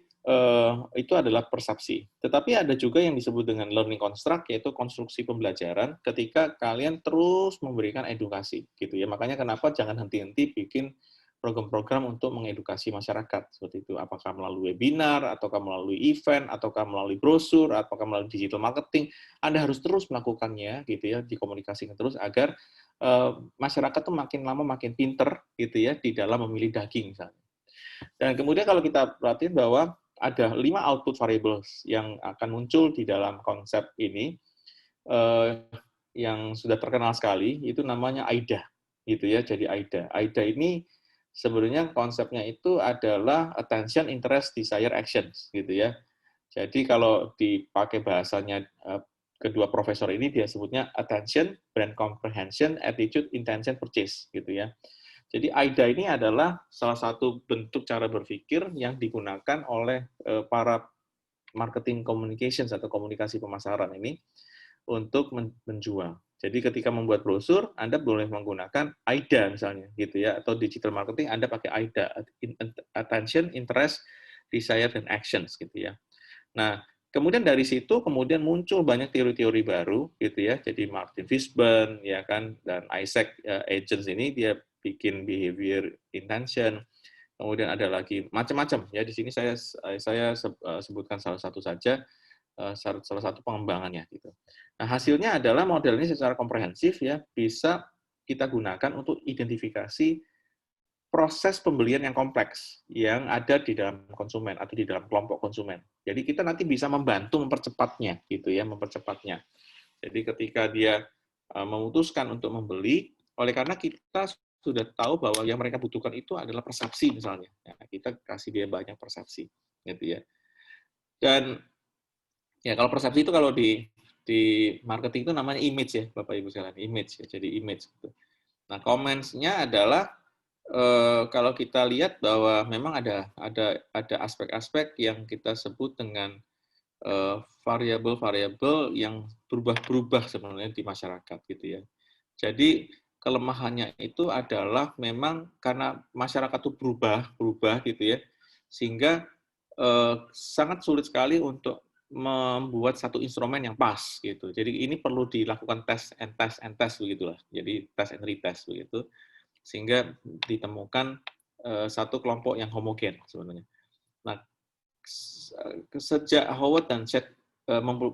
itu adalah persepsi. Tetapi ada juga yang disebut dengan learning construct, yaitu konstruksi pembelajaran ketika kalian terus memberikan edukasi gitu ya. Makanya kenapa jangan henti-henti bikin program-program untuk mengedukasi masyarakat seperti itu, apakah melalui webinar, ataukah melalui event, ataukah melalui brosur, ataukah melalui digital marketing. Anda harus terus melakukannya gitu ya, dikomunikasikan terus agar masyarakat tuh makin lama makin pinter gitu ya di dalam memilih daging misalnya. Dan kemudian kalau kita perhatiin bahwa ada 5 output variables yang akan muncul di dalam konsep ini yang sudah terkenal sekali, itu namanya AIDA gitu ya. Jadi AIDA. AIDA ini sebenarnya konsepnya itu adalah attention, interest, desire, actions gitu ya. Jadi kalau dipakai bahasanya kedua profesor ini dia sebutnya attention, brand comprehension, attitude, intention, purchase gitu ya. Jadi AIDA ini adalah salah satu bentuk cara berpikir yang digunakan oleh para marketing communications atau komunikasi pemasaran ini untuk menjual. Jadi ketika membuat brosur, Anda boleh menggunakan AIDA misalnya, gitu ya, atau digital marketing Anda pakai AIDA, attention, interest, desire, dan actions, gitu ya. Nah, kemudian dari situ kemudian muncul banyak teori-teori baru, gitu ya. Jadi Martin Fishburne, ya kan, dan Isaac Agents ini dia bikin behavior intention. Kemudian ada lagi macam-macam ya. Di sini saya sebutkan salah satu saja. Salah satu pengembangannya gitu. Nah, hasilnya adalah model ini secara komprehensif ya bisa kita gunakan untuk identifikasi proses pembelian yang kompleks yang ada di dalam konsumen atau di dalam kelompok konsumen. Jadi kita nanti bisa membantu mempercepatnya, gitu ya, mempercepatnya. Jadi ketika dia memutuskan untuk membeli, oleh karena kita sudah tahu bahwa yang mereka butuhkan itu adalah persepsi misalnya. Ya, kita kasih dia banyak persepsi, gitu ya. Dan ya kalau persepsi itu kalau di marketing itu namanya image ya, Bapak Ibu sekalian, image ya. Jadi image gitu. Nah, comments-nya adalah kalau kita lihat bahwa memang ada aspek-aspek yang kita sebut dengan variabel-variabel yang berubah-berubah sebenarnya di masyarakat gitu ya. Jadi kelemahannya itu adalah memang karena masyarakat itu berubah gitu ya, sehingga sangat sulit sekali untuk membuat satu instrumen yang pas gitu. Jadi ini perlu dilakukan test and test begitulah. Jadi test and retest begitu, sehingga ditemukan satu kelompok yang homogen sebenarnya. Nah, sejak Howard dan Chet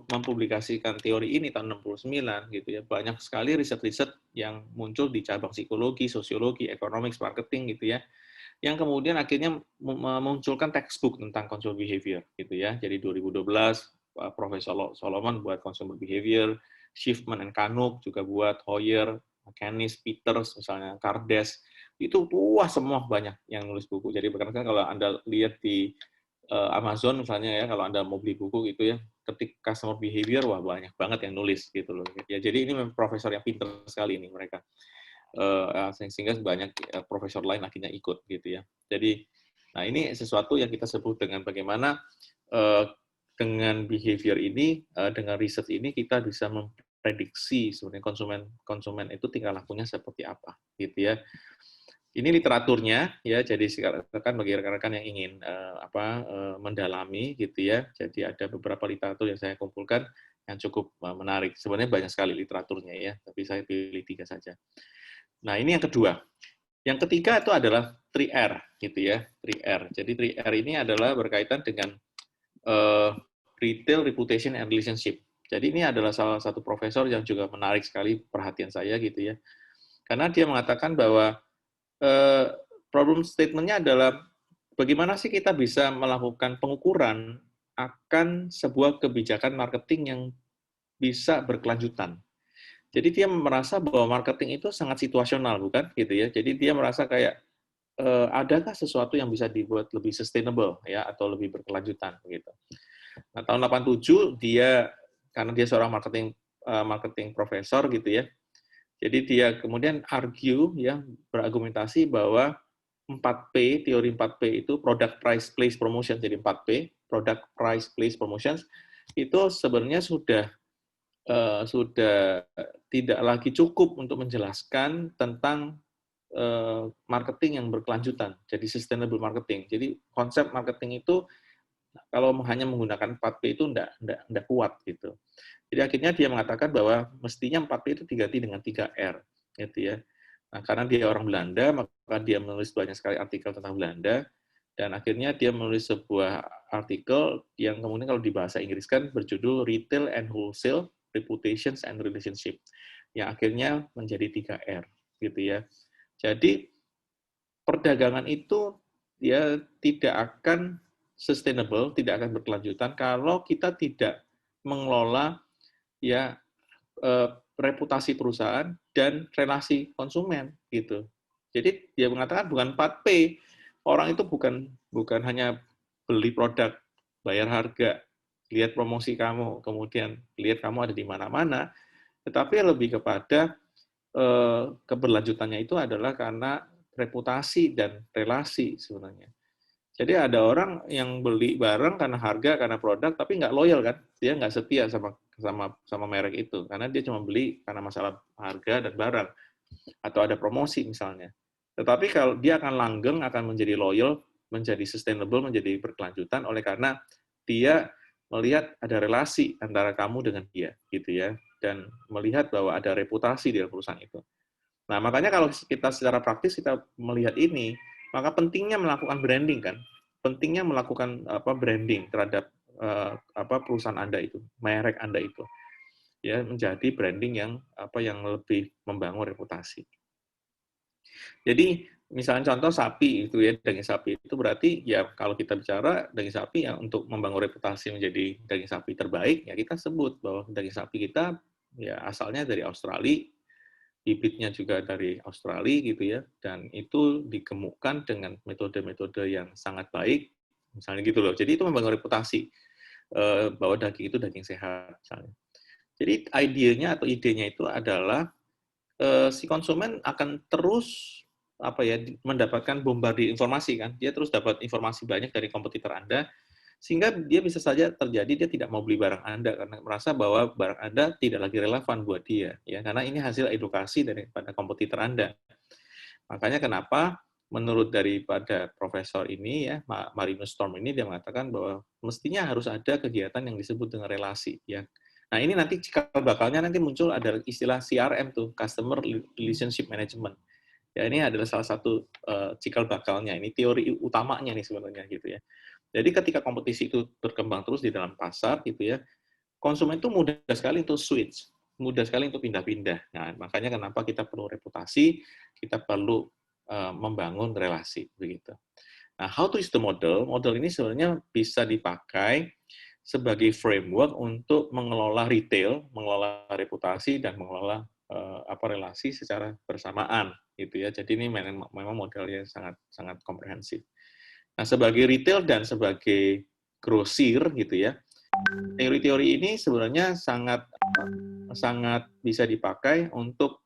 mempublikasikan teori ini tahun 69 gitu ya, banyak sekali riset-riset yang muncul di cabang psikologi, sosiologi, economics, marketing gitu ya, yang kemudian akhirnya memunculkan textbook tentang consumer behavior gitu ya. Jadi 2012 Profesor Solomon buat consumer behavior, Schiffman and Canuck juga buat, Hoyer, McCanis, Peters misalnya, Cardes, itu wah semua banyak yang nulis buku. Jadi bahkan kalau Anda lihat di Amazon misalnya ya, kalau Anda mau beli buku gitu ya, ketik customer behavior, wah banyak banget yang nulis gitu loh. Ya, jadi ini memang profesor yang pintar sekali ini mereka. Sehingga banyak profesor lain akhirnya ikut gitu ya. Jadi, nah ini sesuatu yang kita sebut dengan bagaimana dengan behavior ini, dengan riset ini kita bisa memprediksi sebenarnya konsumen itu tingkah lakunya seperti apa gitu ya. Ini literaturnya ya, jadi silakan bagi rekan-rekan yang ingin mendalami gitu ya. Jadi ada beberapa literatur yang saya kumpulkan yang cukup menarik. Sebenarnya banyak sekali literaturnya ya, tapi saya pilih 3 saja. Nah, ini yang kedua. Yang ketiga itu adalah 3R gitu ya, 3R. Jadi 3R ini adalah berkaitan dengan retail, reputation, and relationship. Jadi ini adalah salah satu profesor yang juga menarik sekali perhatian saya gitu ya. Karena dia mengatakan bahwa problem statement-nya adalah bagaimana sih kita bisa melakukan pengukuran akan sebuah kebijakan marketing yang bisa berkelanjutan. Jadi dia merasa bahwa marketing itu sangat situasional, bukan gitu ya. Jadi dia merasa kayak adakah sesuatu yang bisa dibuat lebih sustainable ya atau lebih berkelanjutan gitu. Nah, tahun 87 dia karena dia seorang marketing profesor gitu ya. Jadi dia kemudian argue ya, berargumentasi bahwa 4P, teori 4P itu product, price, place, promotion. Jadi 4P, product, price, place, promotions itu sebenarnya sudah tidak lagi cukup untuk menjelaskan tentang marketing yang berkelanjutan. Jadi sustainable marketing. Jadi konsep marketing itu kalau hanya menggunakan 4P itu enggak kuat gitu. Jadi akhirnya dia mengatakan bahwa mestinya 4P itu diganti dengan 3R gitu ya. Nah, karena dia orang Belanda, maka dia menulis banyak sekali artikel tentang Belanda, dan akhirnya dia menulis sebuah artikel yang kemudian kalau di bahasa Inggris kan berjudul Retail and Wholesale, Reputations and Relationship, yang akhirnya menjadi 3R gitu ya. Jadi perdagangan itu ya tidak akan sustainable, tidak akan berkelanjutan kalau kita tidak mengelola ya reputasi perusahaan dan relasi konsumen gitu. Jadi dia mengatakan bukan 4P. Orang itu bukan hanya beli produk, bayar harga, lihat promosi kamu, kemudian lihat kamu ada di mana-mana, tetapi lebih kepada keberlanjutannya itu adalah karena reputasi dan relasi sebenarnya. Jadi ada orang yang beli barang karena harga, karena produk, tapi nggak loyal kan? Dia nggak setia sama merek itu, karena dia cuma beli karena masalah harga dan barang, atau ada promosi misalnya. Tetapi kalau dia akan langgeng, akan menjadi loyal, menjadi sustainable, menjadi berkelanjutan, oleh karena dia melihat ada relasi antara kamu dengan dia, gitu ya, dan melihat bahwa ada reputasi di dalam perusahaan itu. Nah, makanya kalau kita secara praktis kita melihat ini, maka pentingnya melakukan branding kan, pentingnya melakukan branding terhadap perusahaan Anda itu, merek Anda itu, ya menjadi branding yang lebih membangun reputasi. Jadi misalnya contoh sapi itu ya, daging sapi itu berarti ya kalau kita bicara daging sapi ya untuk membangun reputasi menjadi daging sapi terbaik ya kita sebut bahwa daging sapi kita ya asalnya dari Australia, bibitnya juga dari Australia gitu ya, dan itu digemukkan dengan metode-metode yang sangat baik, misalnya gitu loh. Jadi itu membangun reputasi bahwa daging itu daging sehat misalnya. Jadi idenya itu adalah si konsumen akan terus mendapatkan bombardir informasi kan, dia terus dapat informasi banyak dari kompetitor Anda, sehingga dia bisa saja terjadi dia tidak mau beli barang Anda karena merasa bahwa barang Anda tidak lagi relevan buat dia, ya karena ini hasil edukasi daripada kompetitor Anda. Makanya kenapa menurut daripada profesor ini ya Marinus Storm ini dia mengatakan bahwa mestinya harus ada kegiatan yang disebut dengan relasi ya. Nah ini nanti cikal bakalnya nanti muncul ada istilah CRM tuh, Customer Relationship Management. Ya ini adalah salah satu cikal bakalnya, ini teori utamanya nih sebenarnya gitu ya. Jadi ketika kompetisi itu berkembang terus di dalam pasar gitu ya, konsumen itu mudah sekali untuk switch, mudah sekali untuk pindah-pindah. Nah, makanya kenapa kita perlu reputasi, kita perlu membangun relasi begitu. Nah, how to use the model? Model ini sebenarnya bisa dipakai sebagai framework untuk mengelola retail, mengelola reputasi dan mengelola relasi secara bersamaan gitu ya. Jadi ini memang modelnya sangat sangat komprehensif. Nah, sebagai retail dan sebagai grosir gitu ya, teori-teori ini sebenarnya sangat bisa dipakai untuk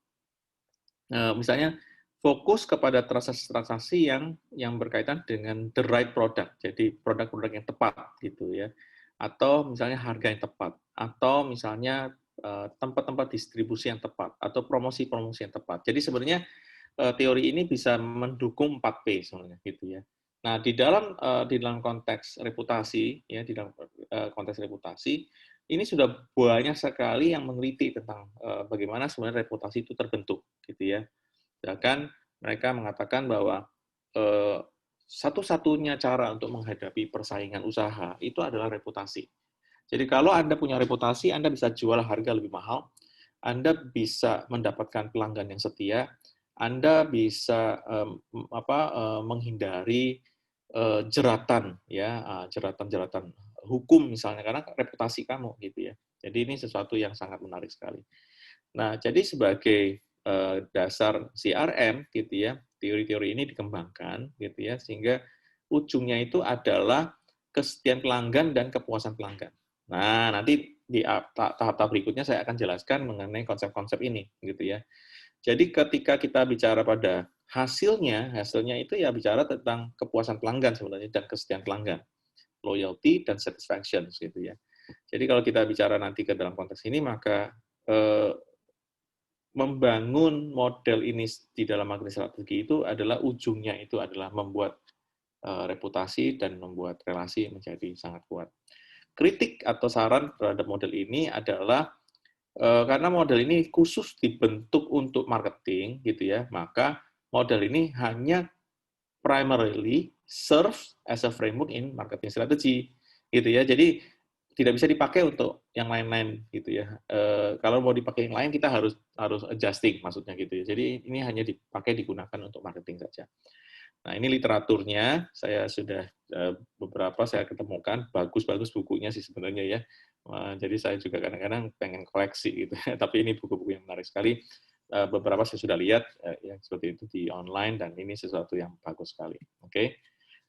misalnya fokus kepada transaksi yang berkaitan dengan the right product, jadi produk-produk yang tepat gitu ya, atau misalnya harga yang tepat, atau misalnya tempat-tempat distribusi yang tepat, atau promosi-promosi yang tepat. Jadi sebenarnya teori ini bisa mendukung 4P sebenarnya gitu ya. Nah, di dalam konteks reputasi ya, di dalam konteks reputasi ini sudah banyak sekali yang meneliti tentang bagaimana sebenarnya reputasi itu terbentuk gitu ya. Bahkan mereka mengatakan bahwa satu-satunya cara untuk menghadapi persaingan usaha itu adalah reputasi. Jadi kalau Anda punya reputasi, Anda bisa jual harga lebih mahal, Anda bisa mendapatkan pelanggan yang setia, Anda bisa menghindari jeratan ya, jeratan-jeratan hukum misalnya karena reputasi kamu gitu ya. Jadi ini sesuatu yang sangat menarik sekali. Nah, jadi sebagai dasar CRM gitu ya, teori-teori ini dikembangkan gitu ya, sehingga ujungnya itu adalah kesetiaan pelanggan dan kepuasan pelanggan. Nah, nanti di tahap-tahap berikutnya saya akan jelaskan mengenai konsep-konsep ini gitu ya. Jadi ketika kita bicara pada hasilnya itu ya bicara tentang kepuasan pelanggan sebenarnya dan kesetiaan pelanggan, loyalty dan satisfaction gitu ya. Jadi kalau kita bicara nanti ke dalam konteks ini maka membangun model ini di dalam marketing strategi itu adalah ujungnya itu adalah membuat reputasi dan membuat relasi menjadi sangat kuat. Kritik atau saran terhadap model ini adalah karena model ini khusus dibentuk untuk marketing gitu ya, maka model ini hanya primarily serve as a framework in marketing strategy gitu ya. Jadi tidak bisa dipakai untuk yang lain-lain gitu ya. Kalau mau dipakai yang lain kita harus adjusting maksudnya gitu ya. Jadi ini hanya digunakan untuk marketing saja. Nah, ini literaturnya saya sudah beberapa saya ketemukan, bagus-bagus bukunya sih sebenarnya ya. Jadi saya juga kadang-kadang pengen koleksi gitu. Tapi ini buku-buku yang menarik sekali. Beberapa saya sudah lihat yang seperti itu di online dan ini sesuatu yang bagus sekali. Oke.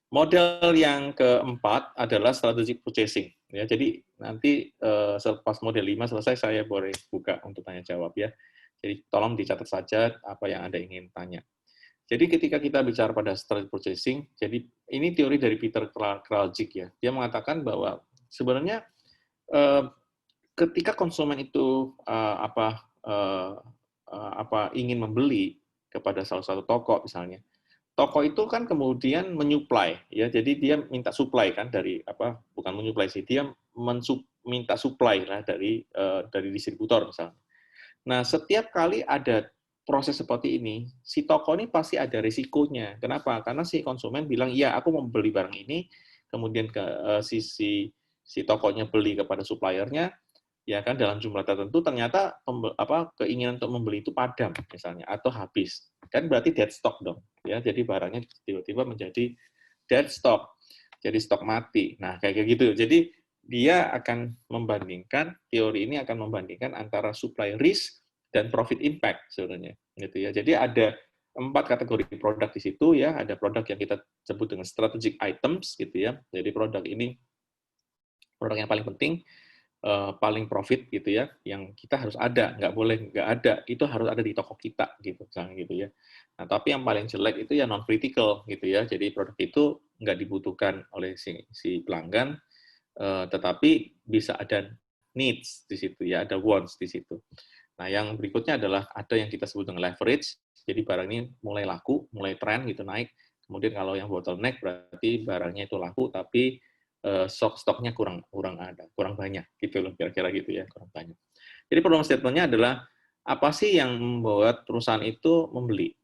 Model yang keempat adalah strategic purchasing. Ya, jadi nanti selepas model 5 selesai saya boleh buka untuk tanya jawab ya. Jadi tolong dicatat saja apa yang Anda ingin tanya. Jadi ketika kita bicara pada strategic purchasing, jadi ini teori dari Peter Kraljic ya. Dia mengatakan bahwa sebenarnya ketika konsumen itu ingin membeli kepada salah satu toko misalnya, toko itu kan kemudian menyuplai ya, jadi dia minta supply kan dari bukan menyuplai sih, dia minta supply lah dari distributor misalnya. Nah, setiap kali ada proses seperti ini, si toko ini pasti ada risikonya. Kenapa? Karena si konsumen bilang, iya aku mau beli barang ini, kemudian si tokonya beli kepada suppliernya, ya kan dalam jumlah tertentu ternyata keinginan untuk membeli itu padam misalnya atau habis, kan berarti dead stock dong, ya. Jadi barangnya tiba-tiba menjadi dead stock, jadi stok mati. Nah, kayak gitu. Jadi dia akan membandingkan, teori ini akan membandingkan antara supply risk dan profit impact sebenarnya, gitu ya. Jadi ada 4 kategori produk di situ ya. Ada produk yang kita sebut dengan strategic items, gitu ya. Jadi produk ini produk yang paling penting, paling profit, gitu ya. Yang kita harus ada, nggak boleh nggak ada. Itu harus ada di toko kita, gitu, misalnya gitu ya. Nah, tapi yang paling jelek itu ya non-critical, gitu ya. Jadi produk itu nggak dibutuhkan oleh si pelanggan, tetapi bisa ada needs di situ ya, ada wants di situ. Nah, yang berikutnya adalah ada yang kita sebut dengan leverage. Jadi barang ini mulai laku, mulai tren gitu naik. Kemudian kalau yang bottleneck berarti barangnya itu laku tapi stoknya kurang banyak gitu loh, kira-kira gitu ya, kurang banyak. Jadi problem statement-nya adalah apa sih yang membuat perusahaan itu membeli,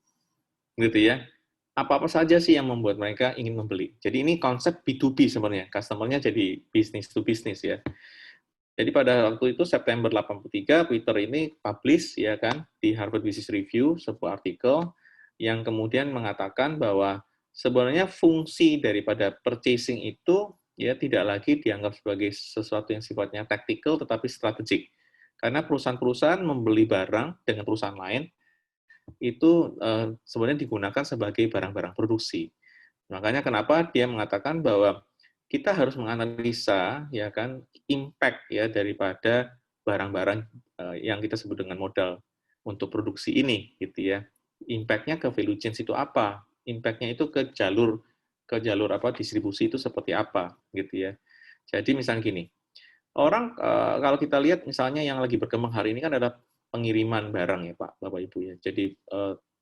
gitu ya? Apa-apa saja sih yang membuat mereka ingin membeli. Jadi ini konsep B2B sebenarnya, customer-nya jadi business to business ya. Jadi pada waktu itu September 83 Twitter ini publish ya kan di Harvard Business Review sebuah artikel yang kemudian mengatakan bahwa sebenarnya fungsi daripada purchasing itu ya tidak lagi dianggap sebagai sesuatu yang sifatnya tactical tetapi strategik. Karena perusahaan-perusahaan membeli barang dengan perusahaan lain itu sebenarnya digunakan sebagai barang-barang produksi. Makanya kenapa dia mengatakan bahwa kita harus menganalisa ya kan impact ya daripada barang-barang yang kita sebut dengan modal untuk produksi ini gitu ya. Impact-nya ke value chain itu apa? Impact-nya itu ke jalur distribusi itu seperti apa gitu ya. Jadi misalnya gini. Orang kalau kita lihat misalnya yang lagi berkembang hari ini kan ada pengiriman barang ya Pak, Bapak Ibu ya. Jadi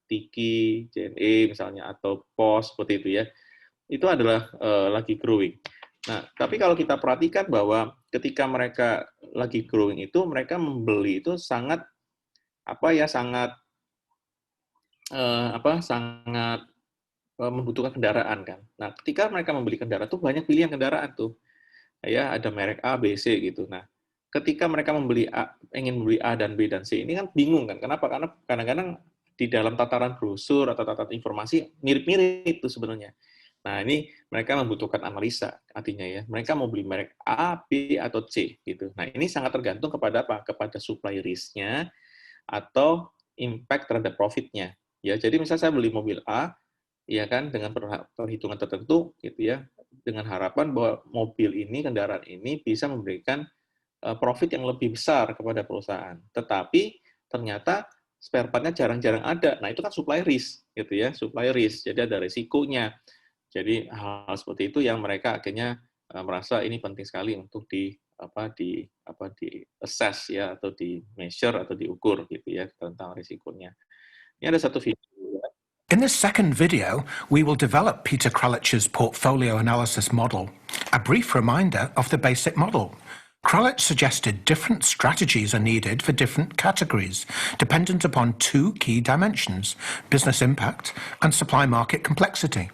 Tiki, JNE misalnya atau POS seperti itu ya. Itu adalah lagi growing. Nah, tapi kalau kita perhatikan bahwa ketika mereka lagi growing itu mereka membeli itu sangat membutuhkan kendaraan kan. Nah, ketika mereka membeli kendaraan tuh banyak pilihan kendaraan tuh. Ya, ada merek A, B, C gitu. Nah, ketika mereka ingin membeli A dan B dan C ini kan bingung kan. Kenapa? Karena kadang-kadang di dalam tataran brosur atau tataran informasi mirip-mirip itu sebenarnya. Nah, ini mereka membutuhkan analisa artinya ya. Mereka mau beli merek A, B atau C gitu. Nah, ini sangat tergantung kepada apa? Kepada supply risk-nya atau impact terhadap profit-nya. Ya, jadi misalnya saya beli mobil A ya kan dengan perhitungan tertentu gitu ya. Dengan harapan bahwa mobil ini, kendaraan ini bisa memberikan profit yang lebih besar kepada perusahaan. Tetapi ternyata spare part-nya jarang-jarang ada. Nah, itu kan supply risk, gitu ya, supply risk. Jadi ada risikonya. Jadi hal seperti itu yang mereka akhirnya merasa ini penting sekali untuk di assess ya atau di measure atau diukur gitu ya tentang risikonya. Ini ada satu video. In this second video, we will develop Peter Kralich's portfolio analysis model, a brief reminder of the basic model. Kralich suggested different strategies are needed for different categories, dependent upon 2 key dimensions, business impact and supply market complexity.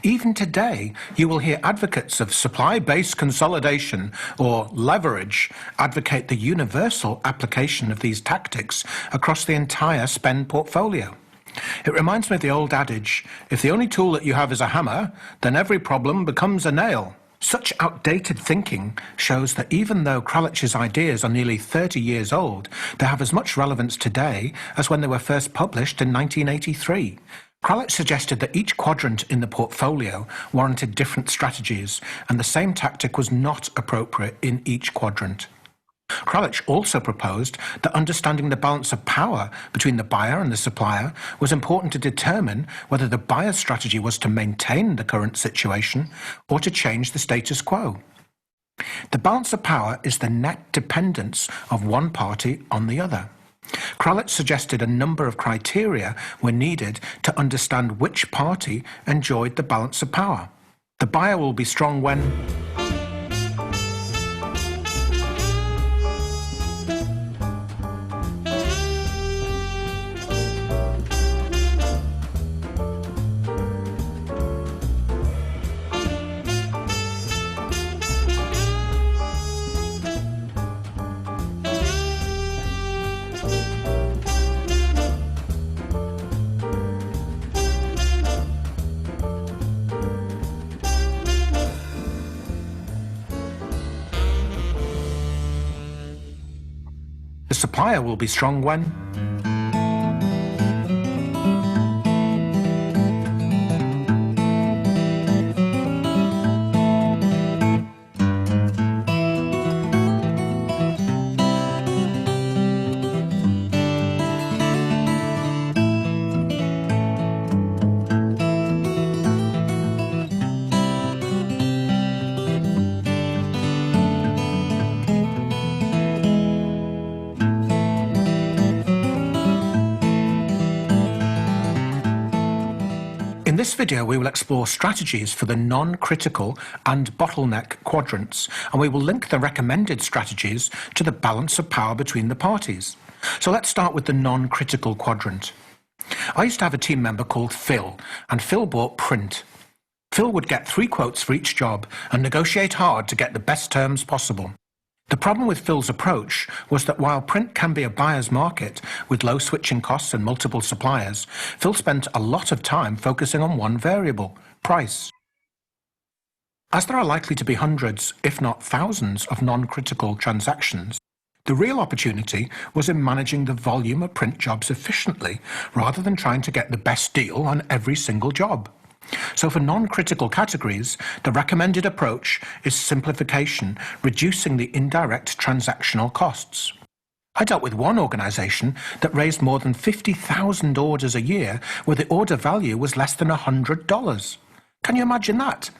Even today, you will hear advocates of supply-based consolidation or leverage advocate the universal application of these tactics across the entire spend portfolio. It reminds me of the old adage, if the only tool that you have is a hammer, then every problem becomes a nail. Such outdated thinking shows that even though Kralich's ideas are nearly 30 years old, they have as much relevance today as when they were first published in 1983. Kralich suggested that each quadrant in the portfolio warranted different strategies, and the same tactic was not appropriate in each quadrant. Kralich also proposed that understanding the balance of power between the buyer and the supplier was important to determine whether the buyer's strategy was to maintain the current situation or to change the status quo. The balance of power is the net dependence of one party on the other. Kralich suggested a number of criteria were needed to understand which party enjoyed the balance of power. The buyer will be strong when The supplier will be strong when In this video, we will explore strategies for the non-critical and bottleneck quadrants, and we will link the recommended strategies to the balance of power between the parties. So let's start with the non-critical quadrant. I used to have a team member called Phil, and Phil bought print. Phil would get 3 quotes for each job and negotiate hard to get the best terms possible. The problem with Phil's approach was that while print can be a buyer's market with low switching costs and multiple suppliers, Phil spent a lot of time focusing on one variable, price. As there are likely to be hundreds, if not thousands, of non-critical transactions, the real opportunity was in managing the volume of print jobs efficiently, rather than trying to get the best deal on every single job. So for non-critical categories, the recommended approach is simplification, reducing the indirect transactional costs. I dealt with one organisation that raised more than 50,000 orders a year where the order value was less than $100. Can you imagine that?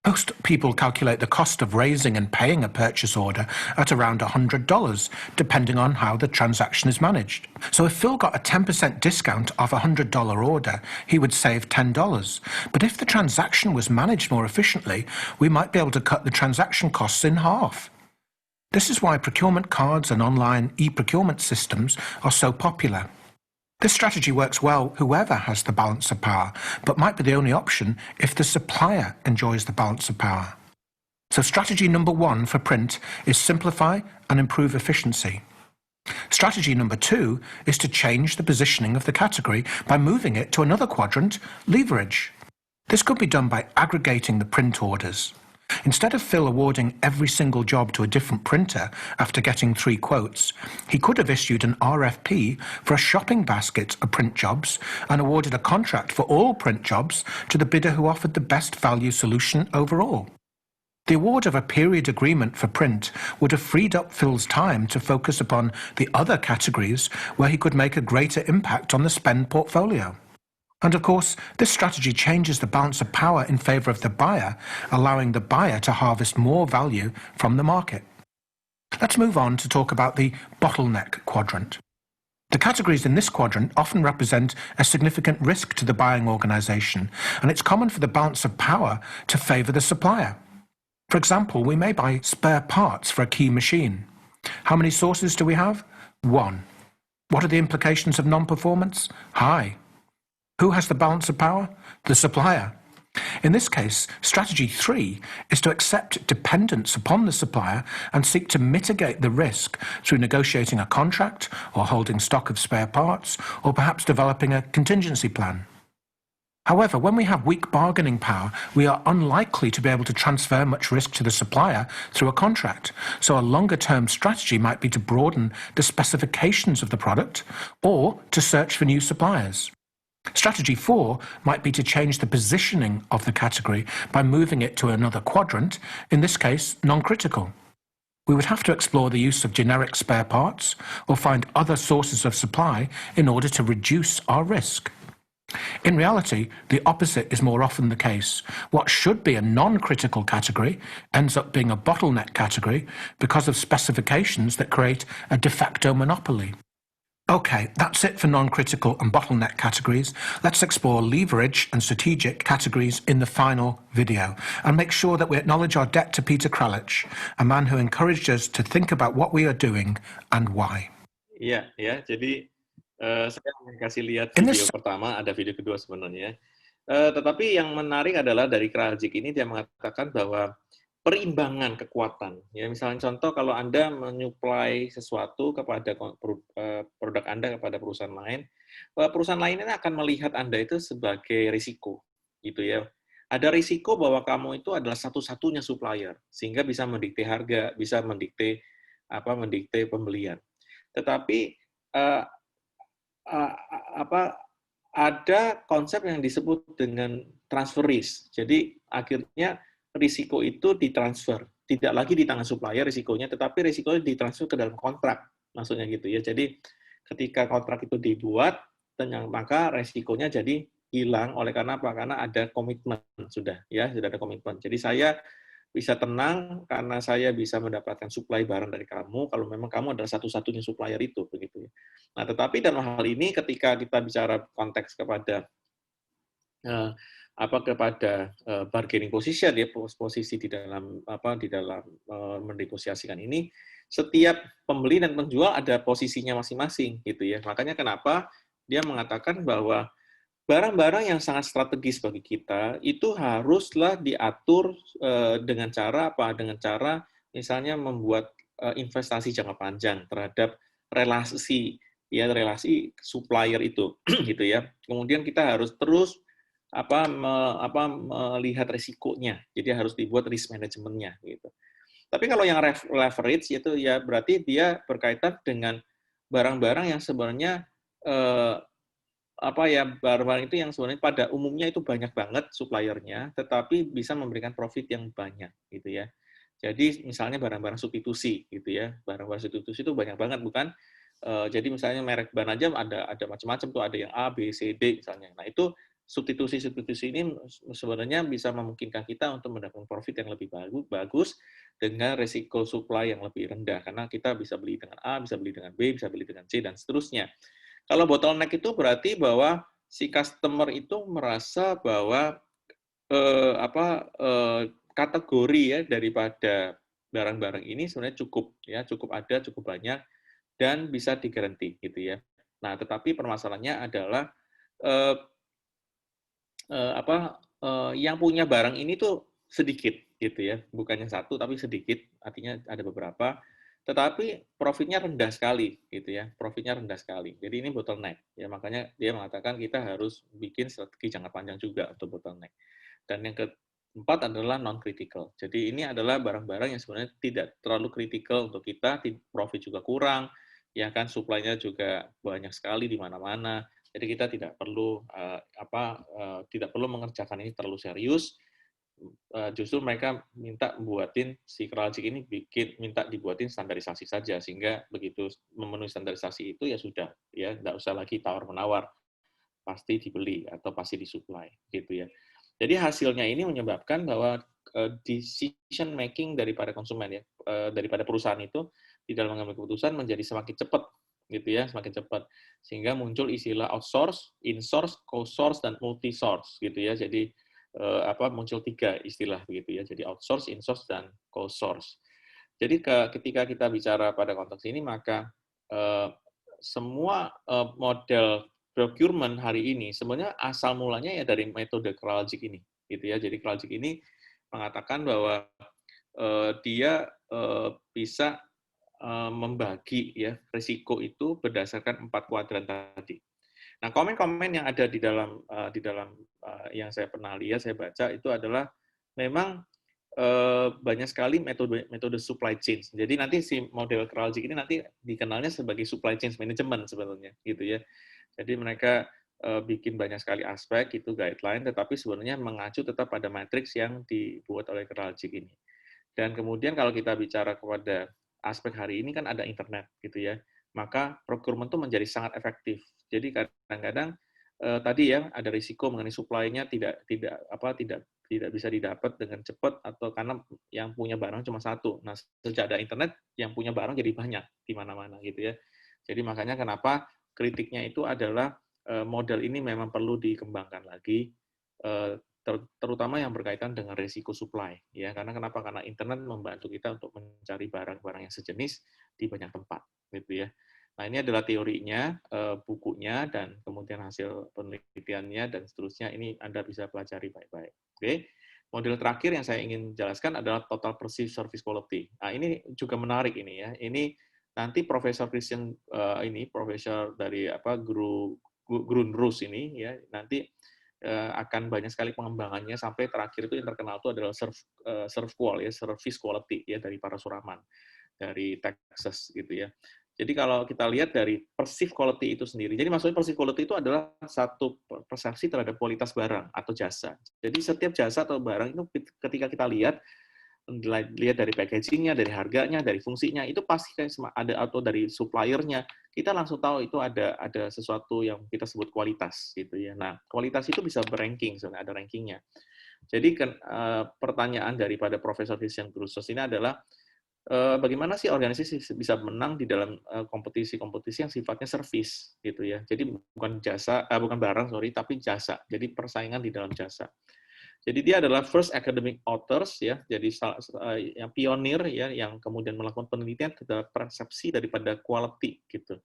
Most people calculate the cost of raising and paying a purchase order at around $100, depending on how the transaction is managed. So if Phil got a 10% discount off a $100 order, he would save $10. But if the transaction was managed more efficiently, we might be able to cut the transaction costs in half. This is why procurement cards and online e-procurement systems are so popular. This strategy works well whoever has the balance of power, but might be the only option if the supplier enjoys the balance of power. So strategy number 1 for print is simplify and improve efficiency. Strategy number 2 is to change the positioning of the category by moving it to another quadrant, leverage. This could be done by aggregating the print orders. Instead of Phil awarding every single job to a different printer after getting 3 quotes, he could have issued an RFP for a shopping basket of print jobs and awarded a contract for all print jobs to the bidder who offered the best value solution overall. The award of a period agreement for print would have freed up Phil's time to focus upon the other categories where he could make a greater impact on the spend portfolio. And of course, this strategy changes the balance of power in favour of the buyer, allowing the buyer to harvest more value from the market. Let's move on to talk about the bottleneck quadrant. The categories in this quadrant often represent a significant risk to the buying organisation, and it's common for the balance of power to favour the supplier. For example, we may buy spare parts for a key machine. How many sources do we have? 1. What are the implications of non-performance? High. Who has the balance of power? The supplier. In this case, strategy 3 is to accept dependence upon the supplier and seek to mitigate the risk through negotiating a contract or holding stock of spare parts or perhaps developing a contingency plan. However, when we have weak bargaining power, we are unlikely to be able to transfer much risk to the supplier through a contract, so a longer-term strategy might be to broaden the specifications of the product or to search for new suppliers. Strategy 4 might be to change the positioning of the category by moving it to another quadrant, in this case, non-critical. We would have to explore the use of generic spare parts or find other sources of supply in order to reduce our risk. In reality, the opposite is more often the case. What should be a non-critical category ends up being a bottleneck category because of specifications that create a de facto monopoly. Okay, that's it for non-critical and bottleneck categories. Let's explore leverage and strategic categories in the final video and make sure that we acknowledge our debt to Peter Kralich, a man who encouraged us to think about what we are doing and why. Iya, ya. Jadi saya akan kasih lihat video pertama, ada video kedua sebenarnya. Tetapi yang menarik adalah dari Kralich ini dia mengatakan bahwa perimbangan kekuatan. Ya, misalnya contoh kalau Anda menyuplai sesuatu kepada produk Anda kepada perusahaan lain ini akan melihat Anda itu sebagai risiko, gitu ya. Ada risiko bahwa kamu itu adalah satu-satunya supplier, sehingga bisa mendikte harga, bisa mendikte pembelian. tetapi ada konsep yang disebut dengan transfer risk. Jadi akhirnya risiko itu ditransfer, tidak lagi di tangan supplier risikonya, tetapi risikonya ditransfer ke dalam kontrak, maksudnya gitu ya. Jadi ketika kontrak itu dibuat, maka risikonya jadi hilang oleh karena apa? Karena ada komitmen sudah ada komitmen. Jadi saya bisa tenang karena saya bisa mendapatkan supply barang dari kamu kalau memang kamu adalah satu-satunya supplier itu, begitu ya. Nah, tetapi dalam hal ini ketika kita bicara konteks kepada bargaining position ya, posisi di dalam mendegosiasikan ini, setiap pembeli dan penjual ada posisinya masing-masing gitu ya. Makanya kenapa dia mengatakan bahwa barang-barang yang sangat strategis bagi kita itu haruslah diatur dengan cara apa? Dengan cara misalnya membuat investasi jangka panjang terhadap relasi supplier itu gitu ya. Kemudian kita harus terus melihat risikonya. Jadi harus dibuat risk manajemennya gitu. Tapi kalau yang leverage itu ya berarti dia berkaitan dengan barang-barang yang sebenarnya barang-barang itu yang sebenarnya pada umumnya itu banyak banget suppliernya, tetapi bisa memberikan profit yang banyak gitu ya. Jadi misalnya barang-barang substitusi gitu ya, barang-barang substitusi itu banyak banget bukan? Jadi misalnya merek ban aja ada macam-macam tuh, ada yang A, B, C, D misalnya. Nah itu substitusi ini sebenarnya bisa memungkinkan kita untuk mendapatkan profit yang lebih bagus dengan resiko supply yang lebih rendah karena kita bisa beli dengan A, bisa beli dengan B, bisa beli dengan C dan seterusnya. Kalau bottleneck itu berarti bahwa si customer itu merasa bahwa kategori ya daripada barang-barang ini sebenarnya cukup ada, cukup banyak dan bisa digaranti gitu ya. Nah, tetapi permasalahannya adalah yang punya barang ini tuh sedikit gitu ya, bukannya satu tapi sedikit, artinya ada beberapa. Tetapi profitnya rendah sekali, gitu ya. Profitnya rendah sekali. Jadi ini bottleneck. Ya makanya dia mengatakan kita harus bikin strategi jangka panjang juga untuk bottleneck. Dan yang keempat adalah non-critical. Jadi ini adalah barang-barang yang sebenarnya tidak terlalu critical untuk kita, profit juga kurang, ya kan, supply-nya juga banyak sekali di mana-mana. Jadi kita tidak perlu tidak perlu mengerjakan ini terlalu serius. Justru mereka minta buatin si Kraljic ini minta dibuatin standarisasi saja sehingga begitu memenuhi standarisasi itu ya sudah ya nggak usah lagi tawar menawar, pasti dibeli atau pasti disuplai gitu ya. Jadi hasilnya ini menyebabkan bahwa decision making daripada konsumen ya daripada perusahaan itu di dalam mengambil keputusan menjadi semakin cepat gitu ya, semakin cepat sehingga muncul istilah outsource, insource, co-source dan multi-source gitu ya. Jadi muncul 3 istilah begitu ya. Jadi outsource, insource, dan co-source. Jadi ketika kita bicara pada konteks ini, maka semua model procurement hari ini sebenarnya asal mulanya ya dari metode Kraljic ini, gitu ya. Jadi Kraljic ini mengatakan bahwa dia bisa membagi ya risiko itu berdasarkan 4 kuadran tadi. Nah, komen-komen yang ada di dalam yang saya pernah lihat, saya baca itu adalah memang banyak sekali metode supply chain. Jadi nanti si model Kraljic ini nanti dikenalnya sebagai supply chain management sebenarnya, gitu ya. Jadi mereka bikin banyak sekali aspek itu guideline, tetapi sebenarnya mengacu tetap pada matriks yang dibuat oleh Kraljic ini. Dan kemudian kalau kita bicara kepada aspek hari ini kan ada internet, gitu ya. Maka procurement itu menjadi sangat efektif. Jadi kadang-kadang tadi ya ada risiko mengenai supply-nya tidak bisa didapat dengan cepat atau karena yang punya barang cuma satu. Nah, sejak ada internet yang punya barang jadi banyak di mana-mana gitu ya. Jadi makanya kenapa kritiknya itu adalah model ini memang perlu dikembangkan lagi terutama yang berkaitan dengan risiko supply ya. Karena kenapa? Karena internet membantu kita untuk mencari barang-barang yang sejenis di banyak tempat gitu ya. Nah, ini adalah teorinya, bukunya, dan kemudian hasil penelitiannya, dan seterusnya. Ini Anda bisa pelajari baik-baik. Oke. Model terakhir yang saya ingin jelaskan adalah Total Perceived Service Quality. Nah, ini juga menarik ini ya. Ini nanti Profesor Christian, profesor dari Grunrus ini, ya, nanti akan banyak sekali pengembangannya, sampai terakhir itu yang terkenal itu adalah service quality ya, dari para suraman dari Texas gitu ya. Jadi kalau kita lihat dari perceived quality itu sendiri, jadi maksudnya perceived quality itu adalah satu persepsi terhadap kualitas barang atau jasa. Jadi setiap jasa atau barang itu ketika kita lihat dari packaging-nya, dari harganya, dari fungsinya, itu pasti ada, atau dari supplier-nya, kita langsung tahu itu ada sesuatu yang kita sebut kualitas gitu ya. Nah, kualitas itu bisa beranking, sebenarnya ada rankingnya. Jadi pertanyaan daripada Profesor Christian Drusos ini adalah bagaimana sih organisasi bisa menang di dalam kompetisi-kompetisi yang sifatnya service gitu ya. Jadi bukan barang, tapi jasa. Jadi persaingan di dalam jasa. Jadi dia adalah first academic authors ya, jadi yang pionir ya, yang kemudian melakukan penelitian terhadap persepsi daripada quality gitu,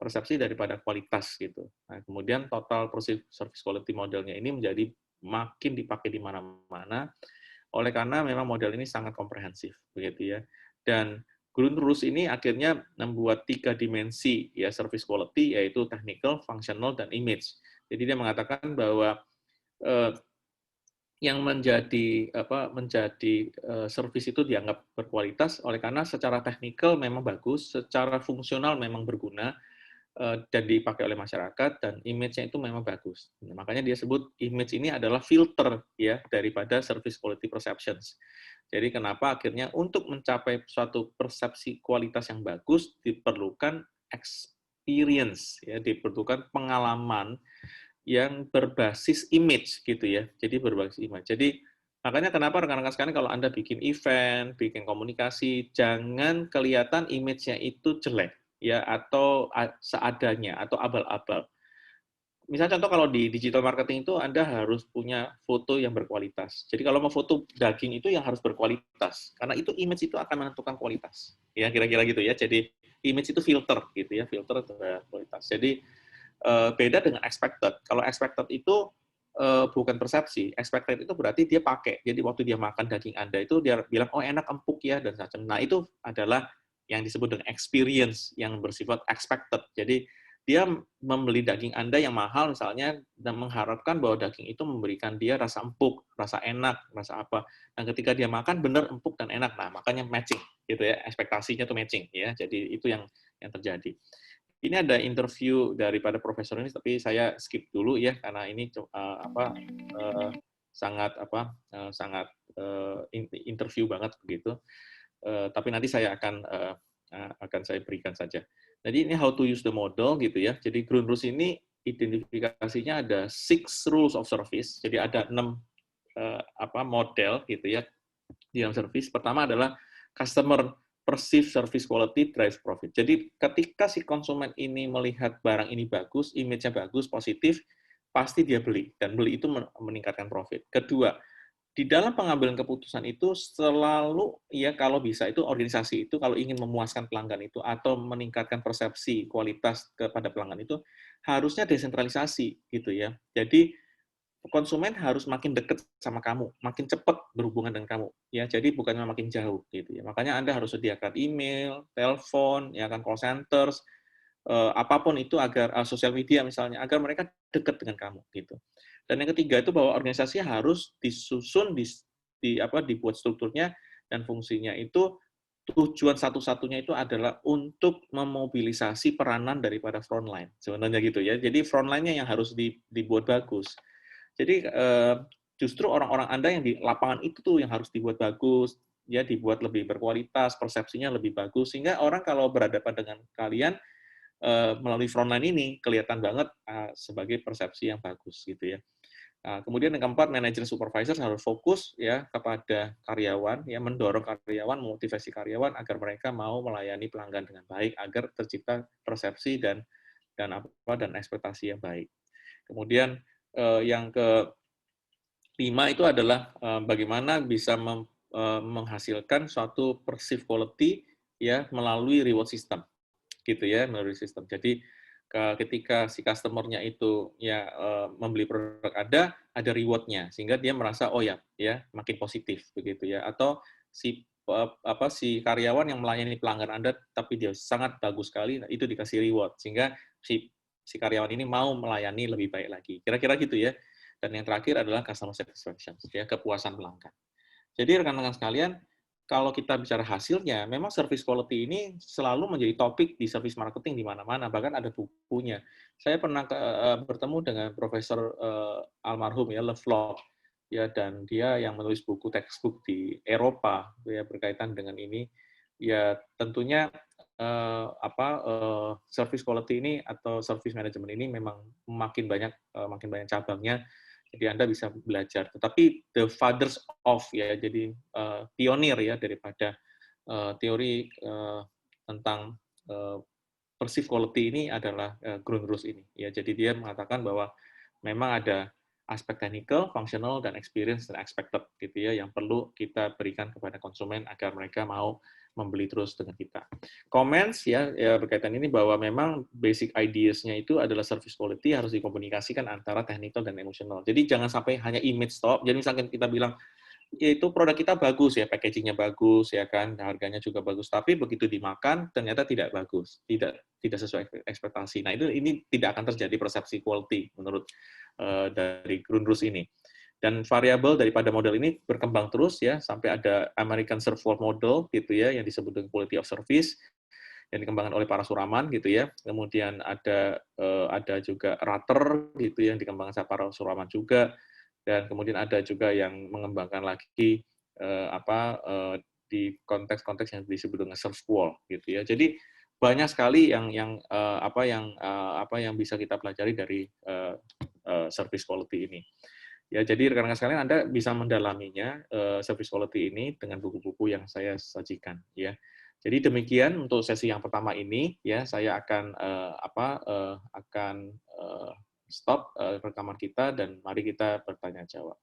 persepsi daripada kualitas gitu. Nah, kemudian total perceived service quality modelnya ini menjadi makin dipakai di mana-mana, oleh karena memang model ini sangat komprehensif begitu ya. Dan Grunrus ini akhirnya membuat 3 dimensi ya service quality, yaitu technical, functional, dan image. Jadi dia mengatakan bahwa yang menjadi service itu dianggap berkualitas oleh karena secara teknikal memang bagus, secara fungsional memang berguna dan dipakai oleh masyarakat, dan image-nya itu memang bagus. Nah, makanya dia sebut image ini adalah filter ya daripada service quality perceptions. Jadi kenapa akhirnya untuk mencapai suatu persepsi kualitas yang bagus diperlukan experience ya, diperlukan pengalaman yang berbasis image gitu ya. Jadi berbasis image. Jadi makanya kenapa rekan-rekan sekalian kalau Anda bikin event, bikin komunikasi, jangan kelihatan image-nya itu jelek ya, atau seadanya atau abal-abal. Misalnya contoh kalau di digital marketing itu Anda harus punya foto yang berkualitas. Jadi kalau mau foto daging itu yang harus berkualitas, karena itu image itu akan menentukan kualitas. Ya kira-kira gitu ya. Jadi image itu filter gitu ya, filter terhadap kualitas. Jadi beda dengan expected. Kalau expected itu bukan persepsi, expected itu berarti dia pakai. Jadi waktu dia makan daging Anda itu dia bilang, oh enak, empuk ya, dan macam. Nah itu adalah yang disebut dengan experience yang bersifat expected. Jadi dia membeli daging Anda yang mahal misalnya, dan mengharapkan bahwa daging itu memberikan dia rasa empuk, rasa enak, rasa apa. Dan ketika dia makan benar empuk dan enak. Nah makanya matching, gitu ya, ekspektasinya tuh matching ya. Jadi itu yang terjadi. Ini ada interview daripada profesor ini, tapi saya skip dulu ya karena ini sangat interview banget begitu. Tapi nanti saya akan saya berikan saja. Jadi ini how to use the model gitu ya. Jadi Grunrus ini identifikasinya ada 6 rules of service. Jadi ada 6 model gitu ya di dalam service. Pertama adalah customer perceive service quality drives profit. Jadi ketika si konsumen ini melihat barang ini bagus, image-nya bagus, positif, pasti dia beli. Dan beli itu meningkatkan profit. Kedua, di dalam pengambilan keputusan itu selalu, ya kalau bisa itu organisasi itu kalau ingin memuaskan pelanggan itu atau meningkatkan persepsi kualitas kepada pelanggan itu, harusnya desentralisasi gitu ya. Jadi konsumen harus makin dekat sama kamu, makin cepat berhubungan dengan kamu, ya. Jadi bukannya makin jauh, gitu ya. Makanya Anda harus sediakan email, telepon, ya kan, call centers, apapun itu agar sosial media misalnya, agar mereka dekat dengan kamu, gitu. Dan yang ketiga itu bahwa organisasi harus disusun, dibuat strukturnya dan fungsinya itu. Tujuan satu-satunya itu adalah untuk memobilisasi peranan daripada frontline, sebenarnya gitu ya. Jadi frontline-nya yang harus dibuat bagus. Jadi justru orang-orang Anda yang di lapangan itu tuh yang harus dibuat bagus, ya dibuat lebih berkualitas, persepsinya lebih bagus, sehingga orang kalau berhadapan dengan kalian melalui frontline ini kelihatan banget sebagai persepsi yang bagus gitu ya. Nah, kemudian yang keempat, manajer supervisor harus fokus ya kepada karyawan, ya mendorong karyawan, memotivasi karyawan agar mereka mau melayani pelanggan dengan baik, agar tercipta persepsi dan ekspektasi yang baik. Kemudian yang kelima itu adalah bagaimana bisa menghasilkan suatu perceived quality ya melalui reward system, gitu ya, melalui sistem. Jadi ketika si customer-nya itu ya membeli produk ada reward-nya sehingga dia merasa oh ya makin positif begitu ya, atau si karyawan yang melayani pelanggan Anda tapi dia sangat bagus sekali, nah, itu dikasih reward sehingga si karyawan ini mau melayani lebih baik lagi. Kira-kira gitu ya. Dan yang terakhir adalah customer satisfaction, ya, kepuasan pelanggan. Jadi rekan-rekan sekalian, kalau kita bicara hasilnya, memang service quality ini selalu menjadi topik di service marketing di mana-mana, bahkan ada bukunya. Saya pernah bertemu dengan Profesor almarhum ya, Lovelock, ya, dan dia yang menulis buku textbook di Eropa ya berkaitan dengan ini. Ya tentunya service quality ini atau service management ini memang makin banyak cabangnya. Jadi Anda bisa belajar. Tetapi the fathers of ya, jadi pionir ya daripada teori tentang perceived quality ini adalah Grundrose ini. Ya, jadi dia mengatakan bahwa memang ada aspek technical, functional, dan experience dan expected gitu ya yang perlu kita berikan kepada konsumen agar mereka mau membeli terus dengan kita. Comments ya berkaitan ini bahwa memang basic ideas-nya itu adalah service quality harus dikomunikasikan antara technical dan emotional. Jadi jangan sampai hanya image stop. Jadi misalkan kita bilang itu produk kita bagus ya, packaging-nya bagus ya kan, harganya juga bagus, tapi begitu dimakan ternyata tidak bagus, tidak sesuai ekspektasi. Nah, ini tidak akan terjadi persepsi quality menurut dari Grundrose ini. Dan variabel daripada model ini berkembang terus ya sampai ada American Servworld Model gitu ya yang disebut dengan quality of service yang dikembangkan oleh para suraman gitu ya. Kemudian ada juga Rutter gitu yang dikembangkan sama para suraman juga. Dan kemudian ada juga yang mengembangkan lagi di konteks-konteks yang disebut dengan serve wall gitu ya. Jadi banyak sekali yang bisa kita pelajari dari service quality ini. Ya, jadi rekan-rekan sekalian Anda bisa mendalaminya service quality ini dengan buku-buku yang saya sajikan ya. Jadi demikian untuk sesi yang pertama ini ya, saya akan stop rekaman kita dan mari kita bertanya jawab.